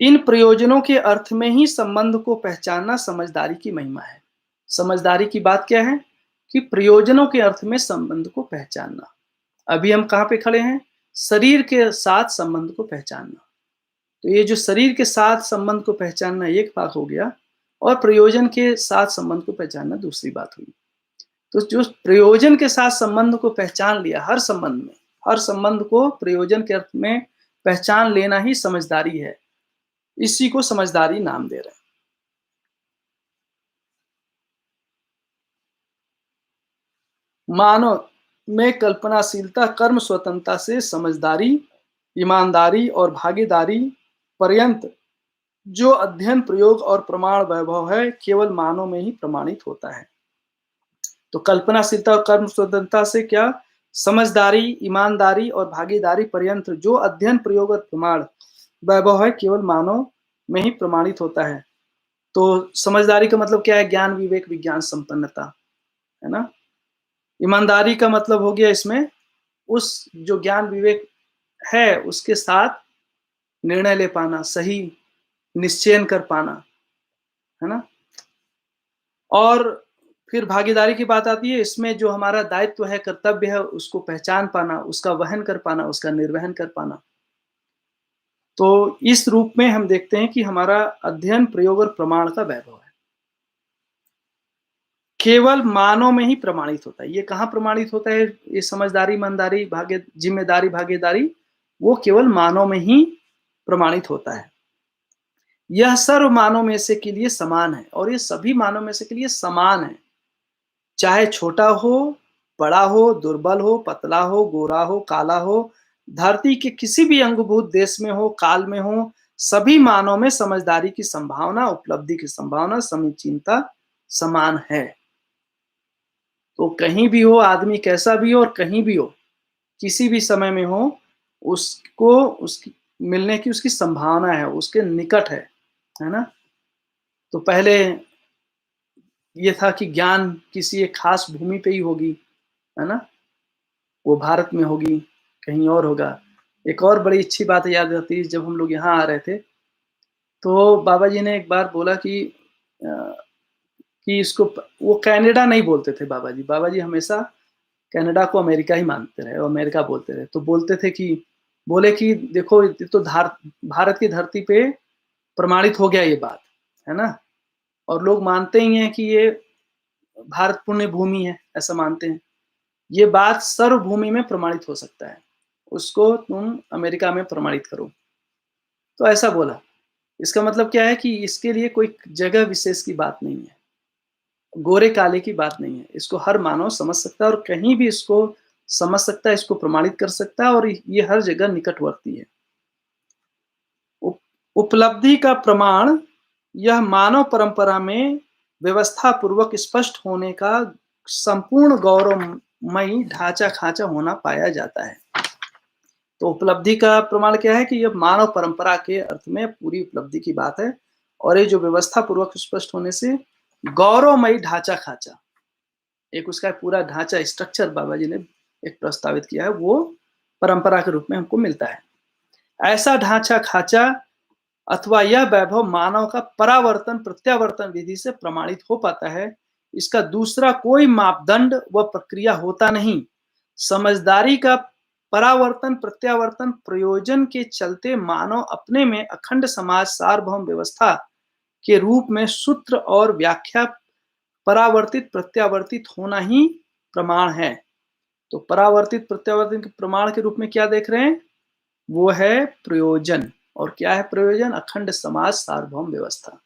इन प्रयोजनों के अर्थ में ही संबंध को पहचानना समझदारी की महिमा है। समझदारी की बात क्या है? कि प्रयोजनों के अर्थ में संबंध को पहचानना। अभी हम कहाँ पे खड़े हैं? शरीर के साथ संबंध को पहचानना। तो ये जो शरीर के साथ संबंध को पहचानना एक बात हो गया, और प्रयोजन के साथ संबंध को पहचानना दूसरी बात हुई। तो जो प्रयोजन के साथ संबंध को पहचान लिया, हर संबंध में, हर संबंध को प्रयोजन के अर्थ में पहचान लेना ही समझदारी है। इसी को समझदारी नाम दे रहे हैं। मानव में कल्पनाशीलता, कर्म स्वतंत्रता से समझदारी, ईमानदारी और भागीदारी पर्यंत जो अध्ययन, प्रयोग और प्रमाण वैभव है, केवल मानव में ही प्रमाणित होता है। तो कल्पनाशीलता और कर्म स्वतंत्रता से क्या? समझदारी, ईमानदारी और भागीदारी पर्यंत जो अध्ययन, प्रयोग और प्रमाण वैभव है, केवल मानव में ही प्रमाणित होता है। तो समझदारी का मतलब क्या है? ज्ञान, विवेक, विज्ञान संपन्नता, है ना? ईमानदारी का मतलब हो गया इसमें उस जो ज्ञान विवेक है उसके साथ निर्णय ले पाना, सही निश्चयन कर पाना, है ना? और फिर भागीदारी की बात आती है, इसमें जो हमारा दायित्व है, कर्तव्य है, उसको पहचान पाना, उसका वहन कर पाना, उसका निर्वहन कर पाना। तो इस रूप में हम देखते हैं कि हमारा अध्ययन, प्रयोग और प्रमाण का वैभव है। केवल मानव में ही प्रमाणित होता है। ये कहाँ प्रमाणित होता है? ये समझदारी, ईमानदारी, जिम्मेदारी, भागीदारी, वो केवल मानव में ही प्रमाणित होता है। यह सर्व मानव में से के लिए समान है, और ये सभी मानव में से के लिए समान है। चाहे छोटा हो, बड़ा हो, दुर्बल हो, पतला हो, गोरा हो, काला हो, धरती के किसी भी अंगभूत देश में हो, काल में हो, सभी मानव में समझदारी की संभावना, उपलब्धि की संभावना, समीचीनता समान है। तो कहीं भी हो, आदमी कैसा भी हो और कहीं भी हो, किसी भी समय में हो, उसको उसकी मिलने की उसकी संभावना है, उसके निकट है ना? तो पहले ये था कि ज्ञान किसी एक खास भूमि पे ही होगी, है ना? वो भारत में होगी, कहीं और होगा। एक और बड़ी अच्छी बात याद आती है, जब हम लोग यहाँ आ रहे थे, तो बाबा जी ने एक बार बोला अ, कि इसको वो कनाडा नहीं बोलते थे बाबा जी। बाबा जी हमेशा कनाडा को अमेरिका ही मानते रहे और अमेरिका बोलते रहे। तो बोले कि देखो, ये तो भारत की धरती पे प्रमाणित हो गया ये बात, है ना? और लोग मानते ही हैं कि ये भारत पुण्य भूमि है, ऐसा मानते हैं। ये बात सर्वभूमि में प्रमाणित हो सकता है। उसको तुम अमेरिका में प्रमाणित करो। तो ऐसा बोला। इसका मतलब क्या है कि इसके लिए कोई जगह विशेष की बात नहीं है। गोरे-काले की बात नहीं है। इसको हर मानव समझ सकता है और कहीं भी इसको समझ सकता है, इसको प्रमाणित कर सकता है, और ये हर जगह निकटवर्ती है। उप उपलब्धि का प्रमाण यह मानव परंपरा में व्यवस्था पूर्वक स्पष्ट होने का संपूर्ण गौरवमयी ढाँचा-खाँचा होना पाया जाता है। तो उपलब्धि का प्रमाण क्या है? कि यह मानव परंपरा के अर्थ में पूरी उपलब्धि की बात है, और ये जो व्यवस्था पूर्वक स्पष्ट होने से गौरवमयी ढाँचा-खाँचा, एक उसका पूरा ढाँचा, स्ट्रक्चर बाबा जी ने एक प्रस्तावित किया है, वो परंपरा के रूप में हमको मिलता है। ऐसा ढाँचा-खाँचा अथवा यह वैभव मानव का परावर्तन प्रत्यावर्तन विधि से प्रमाणित हो पाता है। इसका दूसरा कोई मापदंड व प्रक्रिया होता नहीं। समझदारी का परावर्तन प्रत्यावर्तन प्रयोजन के चलते मानव अपने में अखंड समाज सार्वभौम व्यवस्था के रूप में सूत्र और व्याख्या परावर्तित प्रत्यावर्तित होना ही प्रमाण है। तो परावर्तित प्रत्यावर्तन के प्रमाण के रूप में क्या देख रहे हैं? वो है प्रयोजन। और क्या है प्रयोजन? अखंड समाज सार्वभौम व्यवस्था।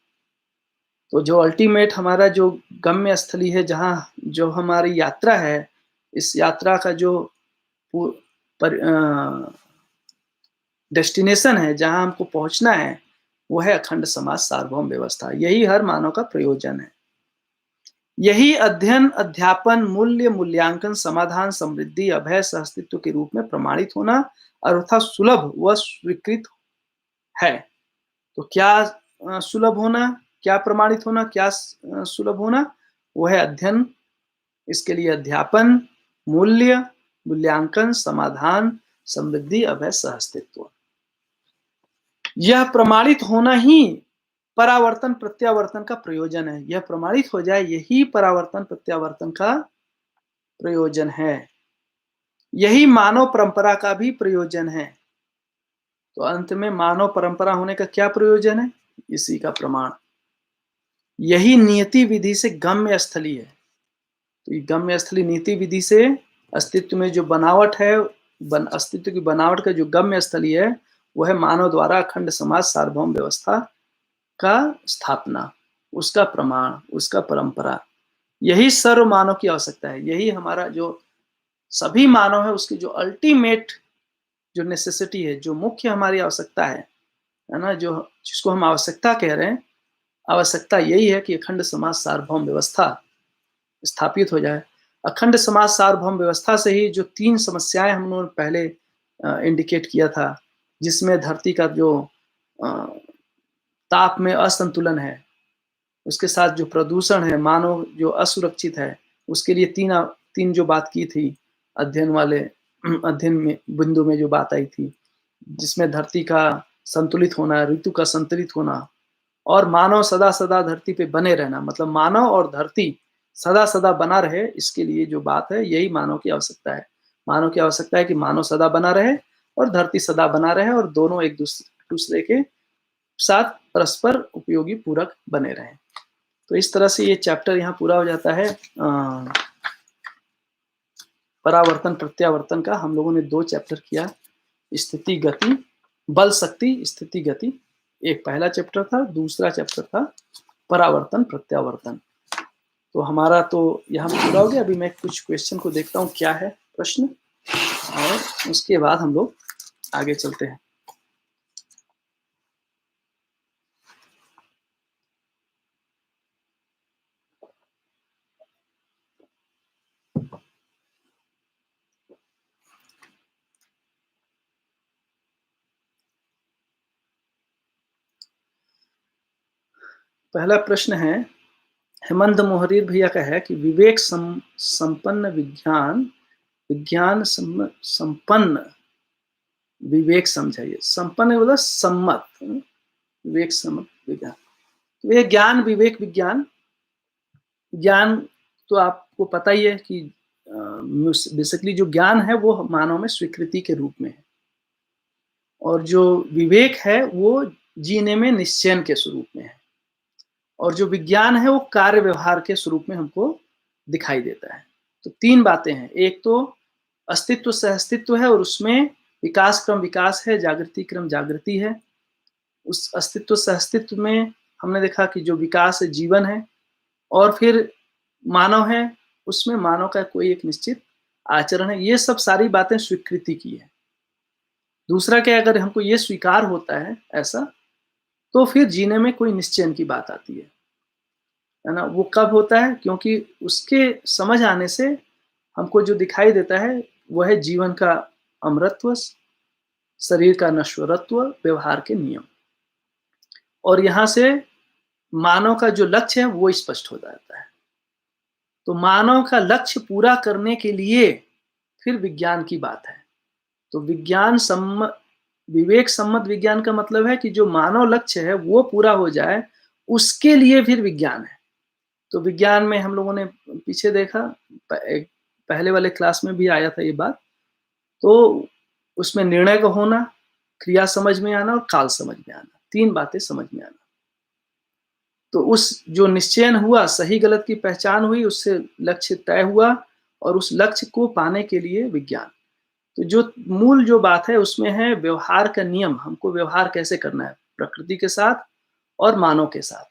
तो जो अल्टीमेट हमारा जो गम्य स्थली है, जहाँ जो हमारी यात्रा है, इस यात्रा का जो पू पर डेस्टिनेशन है, जहाँ हमको पहुँचना है, वो है अखंड समाज सार्वभौम व्यवस्था। यही हर मानव का प्रयोजन है। यही अध्ययन, अध्यापन, मूल्य, मूल्यांकन, समाधान, समृद्धि, अभय, सह-अस्तित्व के रूप में प्रमाणित होना अर्थात सुलभ व स्वीकृत है। तो क्या सुलभ होना, क्या प्रमाणित होना, क्या सुलभ होना? वो है अध्ययन, इसके लिए अध्यापन, मूल्य, मूल्यांकन, समाधान, समृद्धि, अभय, सह-अस्तित्व। यह प्रमाणित होना ही परावर्तन प्रत्यावर्तन का प्रयोजन है। यह प्रमाणित हो जाए, यही परावर्तन प्रत्यावर्तन का प्रयोजन है। यही मानव परंपरा का भी प्रयोजन है। तो अंत में मानव परंपरा होने का क्या प्रयोजन है? इसी का प्रमाण। यही नियति विधि से गम्य स्थली है। तो ये गम्य स्थली नीति विधि से अस्तित्व में जो बनावट है, अस्तित्व की बनावट का जो गम्य स्थली है, वो है मानव द्वारा अखंड समाज सार्वभौम व्यवस्था का स्थापना, उसका प्रमाण, उसका परंपरा। यही सर्व मानव की आवश्यकता है। यही हमारा जो सभी मानव है, उसकी जो अल्टीमेट जो नेसेसिटी है, जो मुख्य हमारी आवश्यकता है ना? जो जिसको हम आवश्यकता कह रहे हैं, आवश्यकता यही है कि अखंड समाज सार्वभौम व्यवस्था स्थापित हो जाए। अखंड समाज सार्वभौम व्यवस्था से ही जो 3 समस्याएँ हम लोगों ने पहले इंडिकेट किया था, जिसमें धरती का जो अ, ताप में असंतुलन है, उसके साथ जो प्रदूषण है, मानव जो असुरक्षित है, उसके लिए 3 जो बात की थी, अध्ययन वाले अध्ययन में बिंदु में जो बात आई थी, जिसमें धरती का संतुलित होना, ऋतु का संतुलित होना और मानव सदा-सदा धरती पे बने रहना, मतलब मानव और धरती सदा-सदा बना रहे, इसके लिए जो बात है, यही मानव की आवश्यकता है। मानव की आवश्यकता है कि मानव सदा बना रहे और धरती सदा बना रहे और दोनों एक दूसरे के साथ परस्पर उपयोगी पूरक बने रहें। तो इस तरह से ये चैप्टर यहाँ पूरा हो जाता है। परावर्तन प्रत्यावर्तन का हम लोगों ने 2 चैप्टर किया, स्थिति गति, बल शक्ति स्थिति गति, एक पहला चैप्टर था, दूसरा चैप्टर था परावर्तन प्रत्यावर्तन। तो हमारा तो यहाँ पूरा हो गया। अभी मैं कुछ क्वेश्चन को देखता हूँ क्या है प्रश्न, और उसके बाद हम लोग आगे चलते हैं। पहला प्रश्न है, हेमंत मोहरीर भैया का है कि विवेक संपन्न विज्ञान, विज्ञान संपन्न विवेक समझाइए। संपन्न मतलब सम्मत, विवेक सम्मत विज्ञान। तो ये ज्ञान, विवेक, विज्ञान, ज्ञान तो आपको पता ही है कि बेसिकली जो ज्ञान है वो मानव में स्वीकृति के रूप में है, और जो विवेक है वो जीने में निश्चयन के स्वरूप में है, और जो विज्ञान है वो कार्य व्यवहार के स्वरूप में हमको दिखाई देता है। तो 3 बातें हैं, एक तो अस्तित्व सह अस्तित्व है, और उसमें विकास क्रम विकास है, जागृति क्रम जागृति है। उस अस्तित्व सह अस्तित्व में हमने देखा कि जो विकास है जीवन है, और फिर मानव है, उसमें मानव का कोई एक निश्चित आचरण है। ये सब सारी बातें स्वीकृति की है। दूसरा क्या, अगर हमको ये स्वीकार होता है ऐसा, तो फिर जीने में कोई निश्चयन की बात आती है ना? वो कब होता है? क्योंकि उसके समझ आने से हमको जो दिखाई देता है वह है जीवन का अमरत्व, शरीर का नश्वरत्व, व्यवहार के नियम, और यहाँ से मानव का जो लक्ष्य है वो स्पष्ट हो जाता है। तो मानव का लक्ष्य पूरा करने के लिए फिर विज्ञान की बात है। तो विवेक सम्मत विज्ञान का मतलब है कि जो मानव लक्ष्य है वो पूरा हो जाए, उसके लिए फिर विज्ञान है। तो विज्ञान में हम लोगों ने पीछे देखा, पहले वाले क्लास में भी आया था ये बात, तो उसमें निर्णय का होना, क्रिया समझ में आना और काल समझ में आना, 3 बातें समझ में आना। तो उस जो निश्चयन हुआ, सही गलत की पहचान हुई, उससे लक्ष्य तय हुआ, और उस लक्ष्य को पाने के लिए विज्ञान। तो जो मूल जो बात है उसमें है व्यवहार का नियम, हमको व्यवहार कैसे करना है प्रकृति के साथ और मानव के साथ।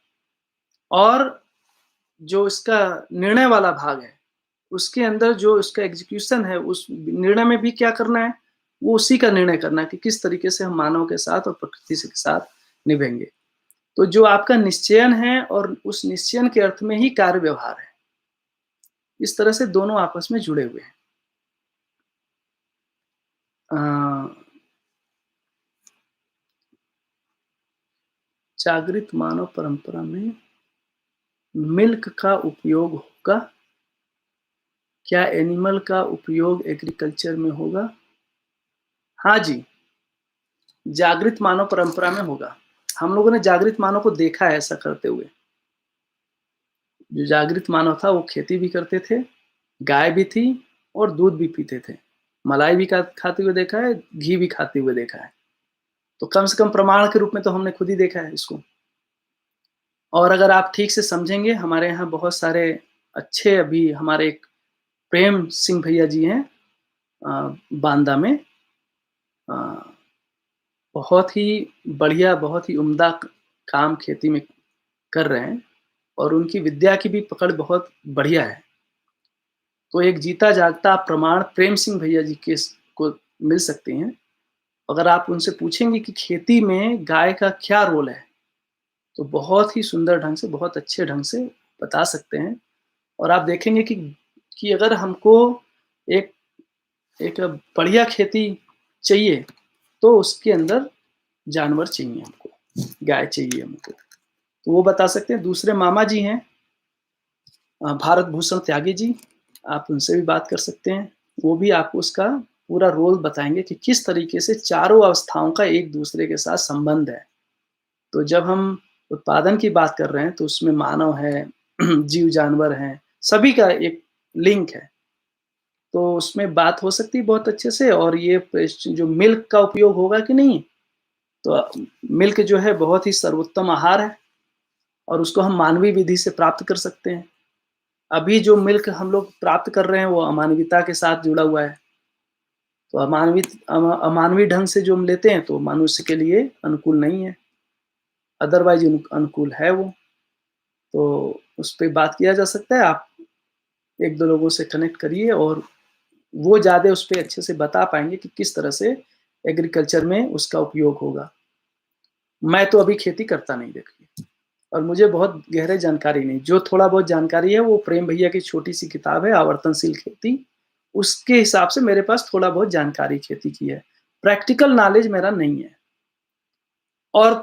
और जो इसका निर्णय वाला भाग है, उसके अंदर जो उसका एग्ज़ीक्यूशन है, उस निर्णय में भी क्या करना है, वो उसी का निर्णय करना है कि किस तरीके से हम मानव के साथ और प्रकृति से के साथ निभेंगे। तो जो आपका निश्चयन है और उस निश्चयन के अर्थ में ही कार्य व्यवहार है। इस तरह से दोनों आपस में जुड़े हुए हैं। अ, जागृत मानव परंपरा में मिल्क का उपयोग होगा? क्या एनिमल का उपयोग एग्रीकल्चर में होगा? हाँ जी, जागृत मानव परंपरा में होगा। हम लोगों ने जागृत मानव को देखा है ऐसा करते हुए। जो जागृत मानव था वो खेती भी करते थे, गाय भी थी और दूध भी पीते थे। मलाई भी खाते हुए देखा है, घी भी खाते हुए देखा है। तो कम से कम प्रमाण के रूप में तो हमने खुद ही देखा है इसको। और अगर आप ठीक से समझेंगे, हमारे यहाँ बहुत सारे अच्छे अभी हमारे एक प्रेम सिंह भैया जी हैं बांदा में। अ, बहुत ही बढ़िया, बहुत ही उम्दा काम खेती में कर रहे हैं और उनकी विद्या की भी पकड़ बहुत बढ़िया है। तो एक जीता जागता प्रमाण प्रेम सिंह भैया जी के को मिल सकते हैं। अगर आप उनसे पूछेंगे कि खेती में गाय का क्या रोल है, तो बहुत ही सुंदर ढंग से, बहुत अच्छे ढंग से बता सकते हैं। और आप देखेंगे कि अगर हमको एक एक बढ़िया खेती चाहिए, तो उसके अंदर जानवर चाहिए हमको, गाय चाहिए हमको। तो वो बता सकते हैं। दूसरे मामा जी हैं भारत भूषण त्यागी जी, आप उनसे भी बात कर सकते हैं। वो भी आपको उसका पूरा रोल बताएँगे कि किस तरीके से चारों अवस्थाओं का एक-दूसरे के साथ संबंध है। तो जब हम उत्पादन की बात कर रहे हैं, तो उसमें मानव है, जीव-जानवर हैं, सभी का एक लिंक है। तो उसमें बात हो सकती है बहुत अच्छे से। और ये पेस्ट जो मिल्क का उपयोग होगा कि नहीं, तो मिल्क जो है बहुत ही सर्वोत्तम आहार है और उसको हम मानवीय विधि से प्राप्त कर सकते हैं। अभी जो मिल्क हम लोग प्राप्त कर रहे हैं वो अमानवीयता के साथ जुड़ा हुआ है। तो अमानवीय ढंग से जो हम लेते हैं तो मनुष्य के लिए अनुकूल नहीं है, अदरवाइज़ अनुकूल है वो। तो उस पे बात किया जा सकता है। आप 1-2 लोगों से कनेक्ट करिए और वो ज़्यादा उस पे अच्छे से बता पाएँगे कि किस तरह से एग्रीकल्चर में उसका उपयोग होगा। मैं तो अभी खेती करता नहीं देखिए, और मुझे बहुत गहरे जानकारी नहीं। जो थोड़ा बहुत जानकारी है वो प्रेम भैया की छोटी-सी किताब है आवर्तनशील खेती, उसके हिसाब से मेरे पास थोड़ा बहुत जानकारी खेती की है। प्रैक्टिकल नॉलेज मेरा नहीं है। और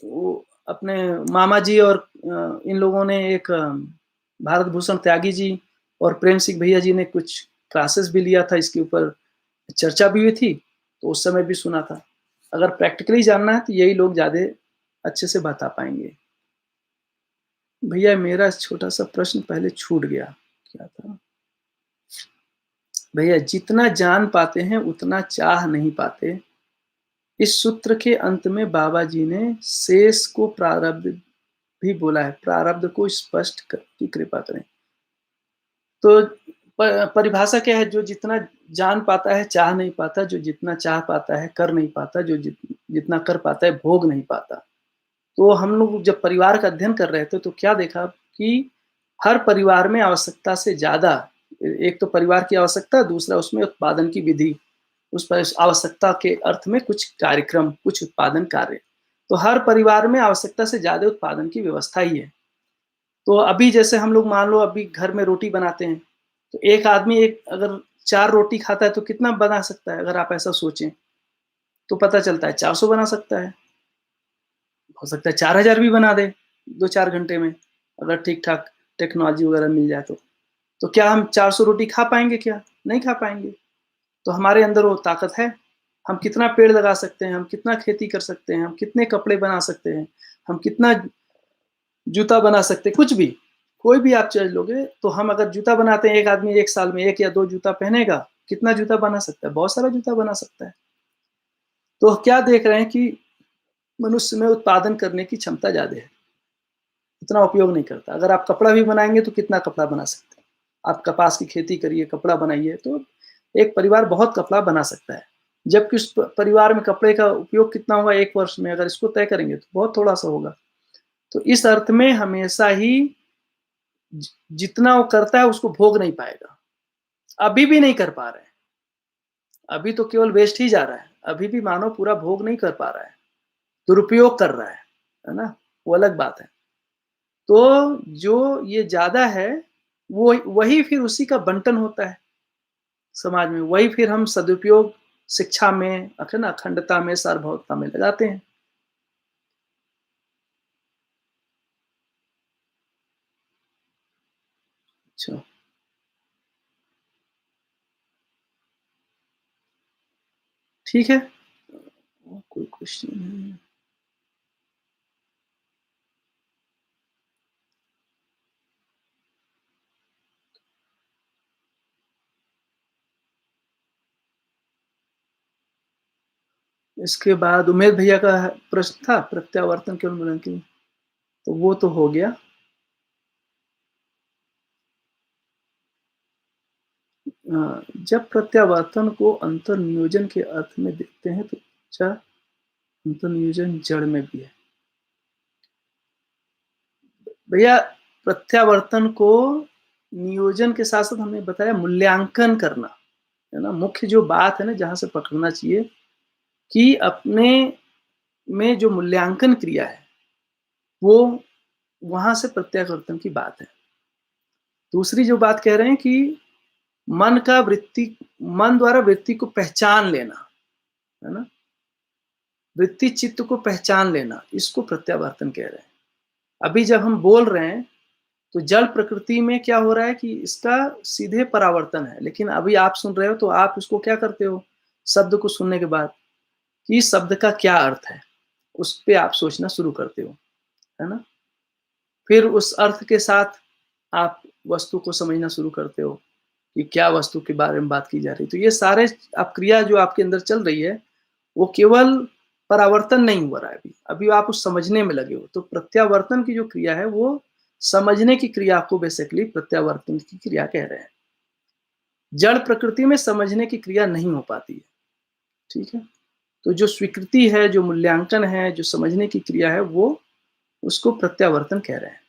वो अपने मामा जी और इन लोगों ने एक भारत भूषण त्यागी जी और प्रेम सिंह भैया जी ने कुछ क्लासेस भी लिया था इसके ऊपर, चर्चा भी हुई थी, तो उस समय भी सुना था। अगर प्रैक्टिकली जानना है तो यही लोग ज़्यादा अच्छे से बता पाएँगे। भैया मेरा छोटा-सा प्रश्न पहले छूट गया, क्या था? भैया जितना जान पाते हैं उतना चाह नहीं पाते। इस सूत्र के अंत में बाबा जी ने शेष को प्रारब्ध भी बोला है, प्रारब्ध को स्पष्ट की कृपा करें। तो परिभाषा क्या है? जो जितना जान पाता है चाह नहीं पाता, जो जितना चाह पाता है कर नहीं पाता, जो जितना कर पाता है भोग नहीं पाता। तो हम लोग जब परिवार का अध्ययन कर रहे थे तो क्या देखा कि हर परिवार में आवश्यकता से ज़्यादा, एक तो परिवार की आवश्यकता, दूसरा उसमें उत्पादन की विधि, उस पर आवश्यकता के अर्थ में कुछ कार्यक्रम, कुछ उत्पादन कार्य। तो हर परिवार में आवश्यकता से ज़्यादा उत्पादन की व्यवस्था ही है। तो अभी जैसे हम लोग मान लो अभी घर में रोटी बनाते हैं, तो एक आदमी एक अगर 4 रोटी खाता है तो कितना बना सकता है? अगर आप ऐसा सोचें, तो पता चलता है 400 बना सकता है। हो सकता है 4000 भी बना दे 2-4 घंटे में, अगर ठीक-ठाक टेक्नोलॉजी वगैरह मिल जाए तो। तो क्या हम 400 रोटी खा पाएँगे क्या? नहीं खा पाएँगे। तो हमारे अंदर वो ताकत है। हम कितना पेड़ लगा सकते हैं, हम कितना खेती कर सकते हैं, हम कितने कपड़े बना सकते हैं, हम कितना जूता बना सकते हैं, कुछ भी। कोई भी आप चीज़ लोगे, तो हम अगर जूता बनाते हैं, एक आदमी 1 साल में 1 या 2 जूता पहनेगा, कितना जूता बना सकता है? बहुत सारा जूता बना सकता है। तो क्या देख रहे हैं कि मनुष्य में उत्पादन करने की क्षमता ज़्यादा है, उतना उपयोग नहीं करता। अगर आप कपड़ा भी बनाएँगे तो कितना कपड़ा बना सकते हैं? आप कपास की खेती करिए, कपड़ा बनाइए, तो एक परिवार बहुत कपड़ा बना सकता है। जबकि उस परिवार में कपड़े का उपयोग कितना होगा 1 वर्ष में, अगर इसको तय करेंगे तो बहुत थोड़ा-सा होगा। तो इस अर्थ में हमेशा ही जितना वो करता है उसको भोग नहीं पाएगा। अभी भी नहीं कर पा रहे हैं, अभी तो केवल वेस्ट ही जा रहा है, अभी भी मानव पूरा भोग नहीं कर पा रहा है, दुरुपयोग कर रहा है ना? वो अलग बात है। तो जो ये ज़्यादा है, वो वही फिर उसी का बंटन होता है समाज में, वही फिर हम सदुपयोग शिक्षा में, है ना, अखंडता में, सार्वभौमता में लगाते हैं। अच्छा, ठीक है। कोई क्वेश्चन नहीं। इसके बाद उमेश भैया का प्रश्न था प्रत्यावर्तन के उन्मूलन की, तो वो तो हो गया। जब प्रत्यावर्तन को अंतर्नियोजन के अर्थ में देखते हैं तो क्या अंतर्नियोजन जड़ में भी है? भैया, प्रत्यावर्तन को नियोजन के साथ साथ हमने बताया मूल्यांकन करना, है ना? मुख्य जो बात है ना, जहां से पकड़ना चाहिए कि अपने में जो मूल्यांकन क्रिया है, वो वहां से प्रत्यावर्तन की बात है। दूसरी जो बात कह रहे हैं कि मन का वृत्ति, मन द्वारा वृत्ति को पहचान लेना, है ना? वृत्ति चित्त को पहचान लेना, इसको प्रत्यावर्तन कह रहे हैं। अभी जब हम बोल रहे हैं तो जड़ प्रकृति में क्या हो रहा है कि इसका सीधे परावर्तन है, लेकिन अभी आप सुन रहे हो तो आप इसको क्या करते हो, शब्द को सुनने के बाद कि शब्द का क्या अर्थ है, उस पे आप सोचना शुरू करते हो, है ना? फिर उस अर्थ के साथ आप वस्तु को समझना शुरू करते हो कि क्या वस्तु के बारे में बात की जा रही है। तो ये सारे आप क्रिया जो आपके अंदर चल रही है, वो केवल परावर्तन नहीं हो रहा है अभी, अभी आप उस समझने में लगे हो। तो प्रत्यावर्तन की जो क्रिया है वो समझने की क्रिया को बेसिकली प्रत्यावर्तन की क्रिया कह रहे हैं। जड़ प्रकृति में समझने की क्रिया नहीं हो पाती है, ठीक है? तो जो स्वीकृति है, जो मूल्यांकन है, जो समझने की क्रिया है, वो उसको प्रत्यावर्तन कह रहे हैं।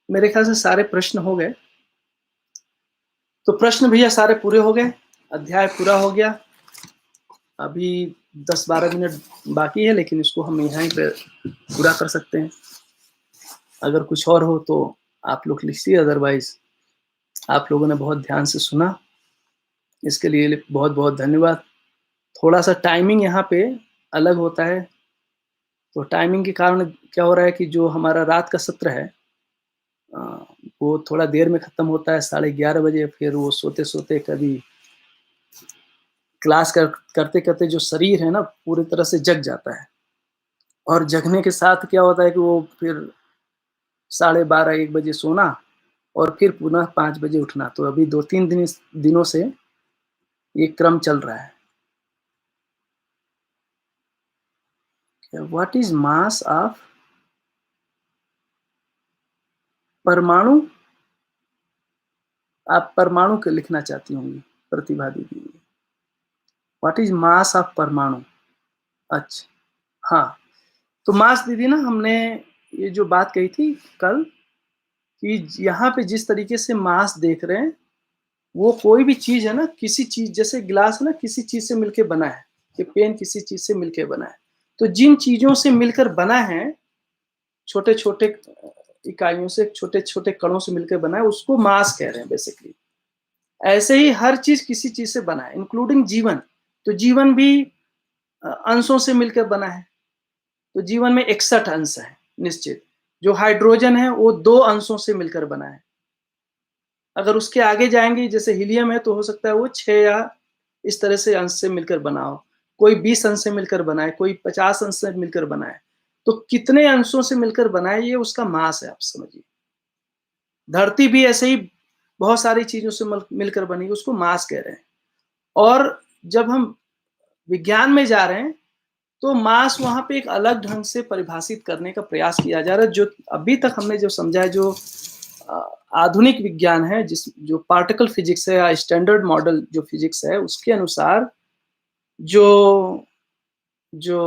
मेरे ख्याल से सारे प्रश्न हो गए। तो प्रश्न भैया सारे पूरे हो गए, अध्याय पूरा हो गया। अभी 10-12 मिनट बाकी है, लेकिन इसको हम यहीं पे पूरा कर सकते हैं। अगर कुछ और हो तो आप लोग लिखिए, अदरवाइज आप लोगों ने बहुत ध्यान से सुना, इसके लिए बहुत बहुत धन्यवाद। थोड़ा सा टाइमिंग यहाँ पे अलग होता है, तो टाइमिंग के कारण क्या हो रहा है कि जो हमारा रात का सत्र है, अ, वो थोड़ा देर में खत्म होता है, 11:30 बजे। फिर वो सोते सोते कभी क्लास करते करते जो शरीर है ना पूरी तरह से जग जाता है, और जगने के साथ क्या होता है कि वो फिर 12:30-1 बजे सोना, और फिर पुनः 5 बजे उठना। तो अभी 2-3 दिनों से ये क्रम चल रहा है। व्हाट इज मास ऑफ परमाणु? आप परमाणु के लिखना चाहती होंगी प्रतिभा दीदी। व्हाट इज मास ऑफ परमाणु? अच्छा, हाँ। तो मास दीदी ना, हमने ये जो बात कही थी कल कि यहाँ पे जिस तरीके से मास देख रहे हैं, वो कोई भी चीज है ना, किसी चीज, जैसे गिलास है ना, किसी चीज से मिलके बना है, ये पेन किसी चीज से मिलके बना है। तो जिन चीजों से मिलकर बना है, छोटे छोटे इकाइयों से, छोटे छोटे कणों से मिलकर बना है, उसको मास कह रहे हैं बेसिकली। ऐसे ही हर चीज किसी चीज से बना है, इंक्लूडिंग जीवन। तो जीवन भी अंशों से मिलकर बना है। तो जीवन में 61 अंश है निश्चित। जो हाइड्रोजन है वो 2 अंशों से मिलकर बना है। अगर उसके आगे जाएंगे, जैसे हीलियम है, तो हो सकता है वो 6 या इस तरह से अंश से मिलकर बना हो। कोई 20 अंश से मिलकर बना है, कोई 50 अंश से मिलकर बना है। तो कितने अंशों से मिलकर बना है, ये उसका मास है, आप समझिए। धरती भी ऐसे ही बहुत सारी चीजों से मिलकर बनी, उसको मास कह रहे हैं। और जब हम विज्ञान में जा रहे हैं, तो मास वहां पे एक अलग ढंग से परिभाषित करने का प्रयास किया जा रहा है। जो अभी तक हमने जो समझा है, जो आधुनिक विज्ञान है, जो पार्टिकल फिजिक्स है या स्टैंडर्ड मॉडल जो फिजिक्स है, उसके अनुसार जो जो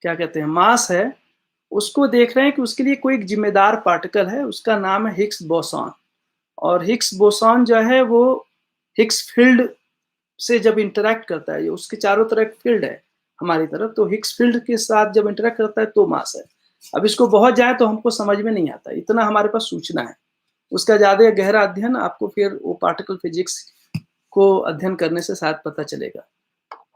क्या कहते हैं मास है, उसको देख रहे हैं कि उसके लिए कोई एक जिम्मेदार पार्टिकल है, उसका नाम है हिग्स बोसॉन। और हिग्स बोसॉन जो है वो हिग्स फील्ड से जब इंटरैक्ट करता है, उसके चारों तरफ फील्ड है हमारी तरफ, तो हिग्स फील्ड के साथ जब इंटरैक्ट करता है तो मास है। अब इसको बहुत जाए तो हमको समझ में नहीं आता, इतना हमारे पास सूचना है। उसका ज्यादा गहरा अध्ययन आपको फिर वो पार्टिकल फिजिक्स को अध्ययन करने से शायद पता चलेगा।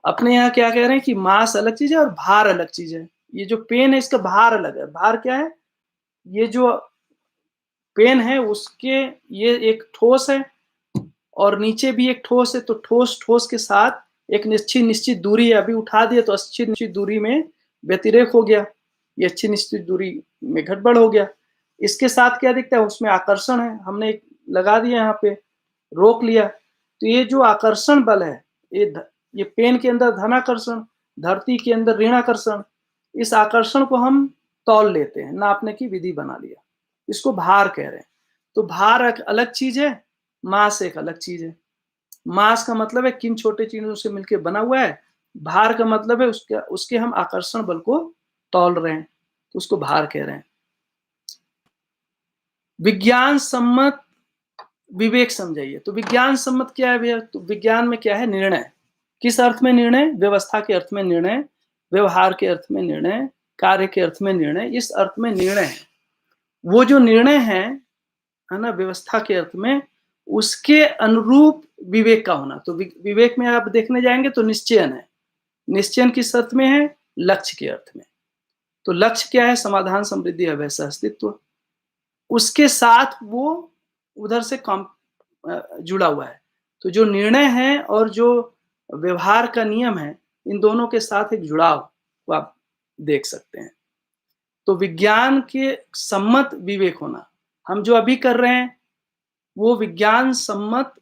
अपने यहाँ क्या कह रहे हैं कि मास अलग चीज है और भार अलग चीज है। ये जो पेन है इसका भार अलग है। भार क्या है? ये जो पेन है उसके ये एक ठोस है और नीचे भी एक ठोस है, तो ठोस ठोस के साथ एक निश्चित निश्चित दूरी है। अभी उठा दिया तो अच्छी निश्चित दूरी में व्यतिरेक हो गया, ये अच्छी निश्चित दूरी में घटबड़ हो गया। इसके साथ क्या दिखता है? उसमें आकर्षण है, हमने एक लगा दिया यहाँ पे, रोक लिया। तो ये जो आकर्षण बल है, ये पेन के अंदर धनाकर्षण, धरती के अंदर ऋणाकर्षण, इस आकर्षण को हम तौल लेते हैं, नापने की विधि बना लिया, इसको भार कह रहे हैं। तो भार एक अलग चीज है, मास एक अलग चीज है। मास का मतलब है किन छोटे चीजों से मिलकर बना हुआ है, भार का मतलब है उसके हम आकर्षण बल को तौल रहे हैं, तो उसको भार कह रहे हैं। विज्ञान सम्मत विवेक समझाइए। तो विज्ञान सम्मत क्या है भैया? तो विज्ञान में क्या है? निर्णय। किस अर्थ में निर्णय? व्यवस्था के अर्थ में निर्णय, व्यवहार के अर्थ में निर्णय, कार्य के अर्थ में निर्णय, इस अर्थ में निर्णय है। वो जो निर्णय है ना, व्यवस्था के अर्थ में, उसके अनुरूप विवेक का होना। तो विवेक में आप देखने जाएंगे तो निश्चयन है। निश्चयन किस अर्थ में है? लक्ष्य के अर्थ में। तो लक्ष्य क्या है? समाधान, समृद्धि, अभय, अस्तित्व। उसके साथ वो उधर से कम जुड़ा हुआ है। तो जो निर्णय है और जो व्यवहार का नियम है, इन दोनों के साथ एक जुड़ाव को आप देख सकते हैं। तो विज्ञान के सम्मत विवेक होना, हम जो अभी कर रहे हैं वो विज्ञान सम्मत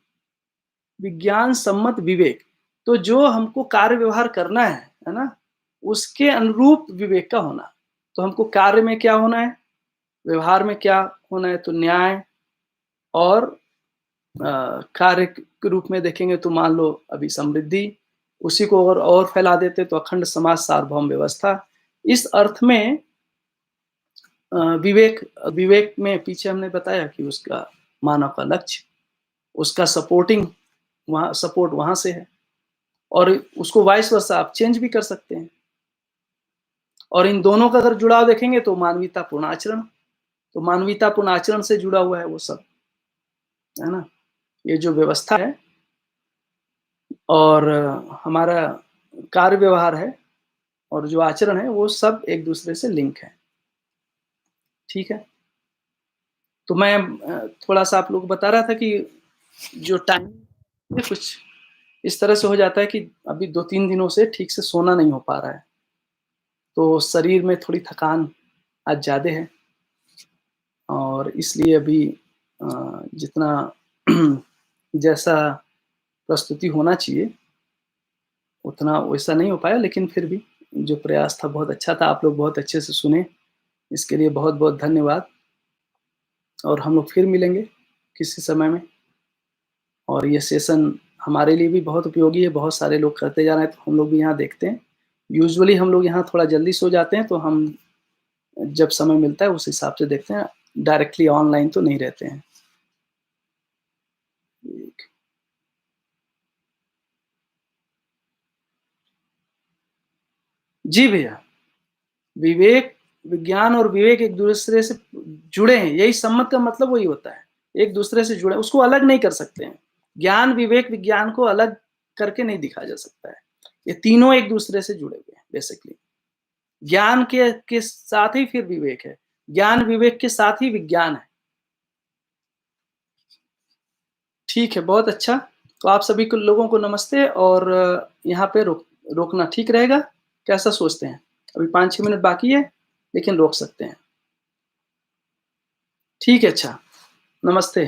विवेक। तो जो हमको कार्य व्यवहार करना है ना, उसके अनुरूप विवेक का होना। तो हमको कार्य में क्या होना है, व्यवहार में क्या होना है? तो न्याय। और कार्य के रूप में देखेंगे तो मान लो अभी समृद्धि, उसी को और फैला देते तो अखंड समाज, सार्वभौम व्यवस्था। इस अर्थ में विवेक में पीछे हमने बताया कि उसका मानव का लक्ष्य, उसका सपोर्ट वहां से है, और उसको वाइस वर्सा आप चेंज भी कर सकते हैं। और इन दोनों का अगर जुड़ाव देखेंगे तो मानवीयतापूर्ण आचरण, तो मानवीयतापूर्ण आचरण से जुड़ा हुआ है वो सब, है ना। ये जो व्यवस्था है और हमारा कार्य व्यवहार है और जो आचरण है, वो सब एक दूसरे से लिंक है। ठीक है। तो मैं थोड़ा सा आप लोग को बता रहा था कि जो टाइम कुछ इस तरह से हो जाता है कि अभी 2-3 दिनों से ठीक से सोना नहीं हो पा रहा है, तो शरीर में थोड़ी थकान आज ज़्यादा है, और इसलिए अभी जितना जैसा प्रस्तुति होना चाहिए उतना वैसा नहीं हो पाया, लेकिन फिर भी जो प्रयास था बहुत अच्छा था। आप लोग बहुत अच्छे से सुने, इसके लिए बहुत बहुत धन्यवाद। और हम लोग फिर मिलेंगे किसी समय में। और ये सेशन हमारे लिए भी बहुत उपयोगी है, बहुत सारे लोग करते जा रहे हैं, तो हम लोग भी यहाँ देखते हैं। यूजुअली हम लोग यहाँ थोड़ा जल्दी सो जाते हैं, तो हम जब समय मिलता है उस हिसाब से देखते हैं, डायरेक्टली ऑनलाइन तो नहीं रहते हैं। जी भैया, विवेक, विज्ञान और विवेक एक दूसरे से जुड़े हैं, यही सम्मत का मतलब वही होता है, एक दूसरे से जुड़े, उसको अलग नहीं कर सकते हैं। ज्ञान, विवेक, विज्ञान को अलग करके नहीं दिखा जा सकता है, ये तीनों एक दूसरे से जुड़े हुए हैं बेसिकली। ज्ञान के साथ ही फिर विवेक है, ज्ञान विवेक के साथ ही विज्ञान है। ठीक है, बहुत अच्छा। तो आप सभी को लोगों को नमस्ते, और यहाँ पे रोकना ठीक रहेगा, कैसा सोचते हैं? अभी 5-6 मिनट बाकी है, लेकिन रोक सकते हैं। ठीक है, अच्छा, नमस्ते।